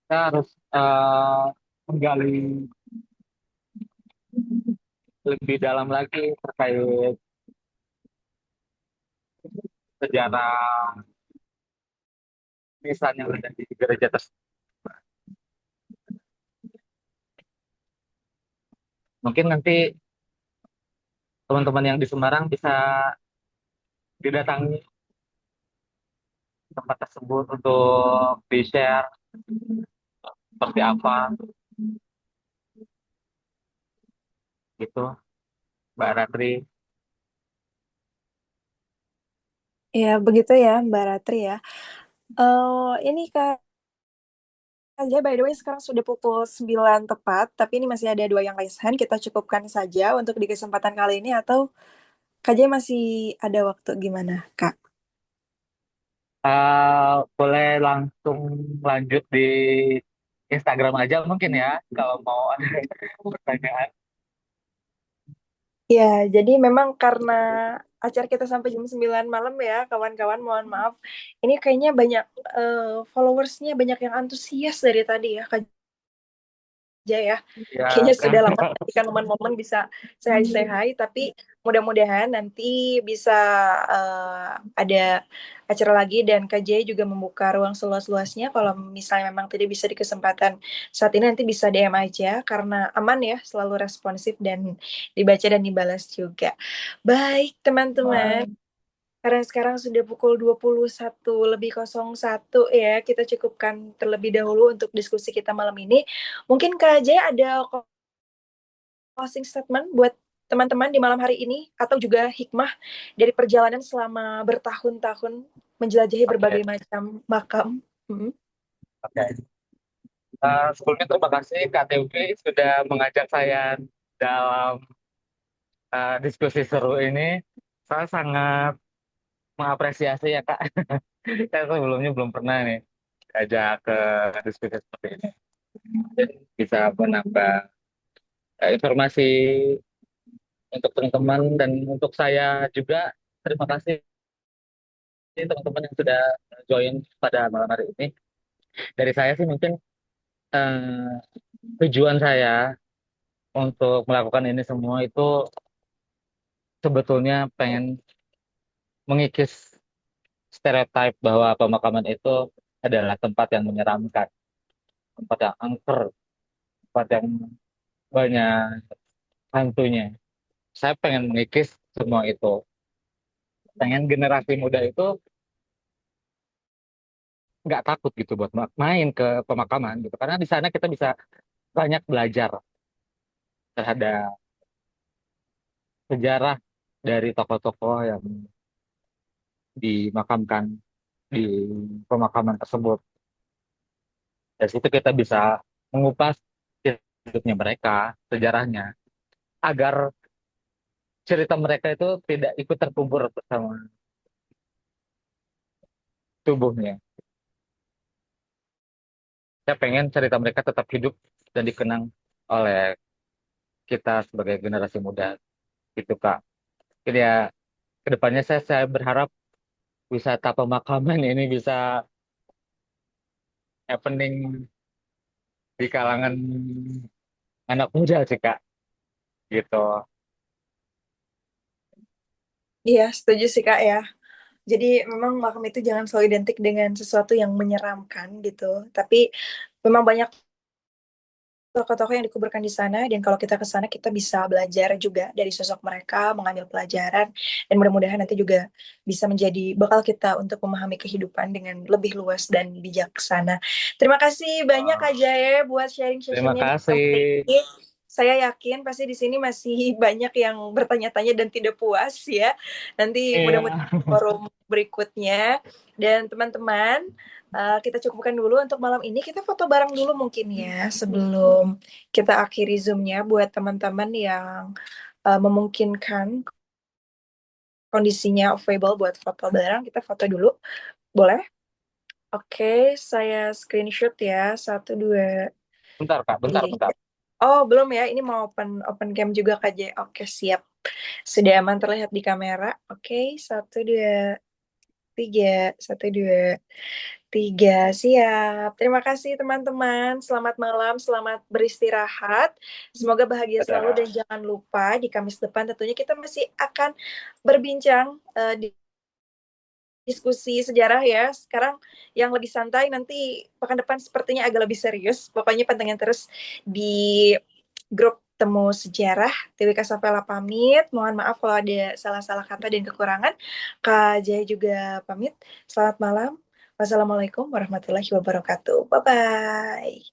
Kita harus menggali lebih dalam lagi terkait sejarah nisan yang ada di gereja tersebut. Mungkin nanti teman-teman yang di Semarang bisa didatangi tempat tersebut untuk di-share seperti apa gitu, Mbak Ratri.
Ya, begitu ya, Mbak Ratri ya. Ini Kak aja, by the way, sekarang sudah pukul 9 tepat, tapi ini masih ada dua yang raise hand. Kita cukupkan saja untuk di kesempatan kali ini, atau Kak Jay masih ada waktu gimana, Kak?
Boleh langsung lanjut di Instagram aja mungkin ya, kalau mau ada pertanyaan.
Ya, jadi memang karena acara kita sampai jam 9 malam ya, kawan-kawan, mohon maaf. Ini kayaknya banyak followersnya, banyak yang antusias dari tadi ya, Kak aja ya.
Ya,
Kayaknya sudah lama kan momen-momen bisa say hi, tapi mudah-mudahan nanti bisa ada acara lagi dan KJ juga membuka ruang seluas-luasnya. Kalau misalnya memang tidak bisa di kesempatan saat ini, nanti bisa DM aja karena aman ya, selalu responsif dan dibaca dan dibalas juga. Baik, teman-teman. Karena sekarang sudah pukul 21:01 ya, kita cukupkan terlebih dahulu untuk diskusi kita malam ini. Mungkin Kak Jay ada closing statement buat teman-teman di malam hari ini, atau juga hikmah dari perjalanan selama bertahun-tahun menjelajahi berbagai macam makam.
Oke. Sebelumnya terima kasih Kak Tevi sudah mengajak saya dalam diskusi seru ini. Saya sangat mengapresiasi ya Kak. Saya sebelumnya belum pernah nih ajak ke diskusi seperti ini. Dan bisa menambah informasi untuk teman-teman dan untuk saya juga. Terima kasih teman-teman yang sudah join pada malam hari ini. Dari saya sih mungkin eh, tujuan saya untuk melakukan ini semua itu sebetulnya pengen mengikis stereotip bahwa pemakaman itu adalah tempat yang menyeramkan, tempat yang angker, tempat yang banyak hantunya. Saya pengen mengikis semua itu. Pengen generasi muda itu nggak takut gitu buat main ke pemakaman gitu. Karena di sana kita bisa banyak belajar terhadap sejarah dari tokoh-tokoh yang dimakamkan di pemakaman tersebut. Dari situ kita bisa mengupas hidupnya mereka, sejarahnya, agar cerita mereka itu tidak ikut terkubur bersama tubuhnya. Saya pengen cerita mereka tetap hidup dan dikenang oleh kita sebagai generasi muda, gitu Kak. Jadi ya, kedepannya saya berharap wisata pemakaman ini bisa happening di kalangan anak muda sih Kak, gitu.
Iya, setuju sih Kak ya. Jadi memang makam itu jangan selalu identik dengan sesuatu yang menyeramkan gitu. Tapi memang banyak tokoh-tokoh yang dikuburkan di sana, dan kalau kita ke sana kita bisa belajar juga dari sosok mereka, mengambil pelajaran, dan mudah-mudahan nanti juga bisa menjadi bekal kita untuk memahami kehidupan dengan lebih luas dan bijaksana. Terima kasih banyak Kak Jae buat sharing
Terima
sessionnya di malam hari
kasih.
ini. Saya yakin pasti di sini masih banyak yang bertanya-tanya dan tidak puas ya. Nanti mudah-mudahan
Iya.
forum berikutnya. Dan teman-teman, kita cukupkan dulu untuk malam ini. Kita foto bareng dulu mungkin ya, sebelum kita akhiri Zoom-nya. Buat teman-teman yang memungkinkan kondisinya available buat foto bareng, kita foto dulu. Boleh? Oke, saya screenshot ya. 1, 2,
Bentar, Kak, bentar,
3.
bentar.
Oh, belum ya. Ini mau open cam juga Kak J. Oke, siap. Sudah aman terlihat di kamera. Oke, 1, 2, 3. 1, 2, 3. Siap. Terima kasih teman-teman. Selamat malam, selamat beristirahat. Semoga bahagia selalu dan jangan lupa di Kamis depan tentunya kita masih akan berbincang di diskusi sejarah ya. Sekarang yang lebih santai, nanti pekan depan sepertinya agak lebih serius. Pokoknya pantengin terus di grup Temu Sejarah. TWK Safela pamit. Mohon maaf kalau ada salah-salah kata dan kekurangan. Kak Jaya juga pamit. Selamat malam. Wassalamualaikum warahmatullahi wabarakatuh. Bye-bye.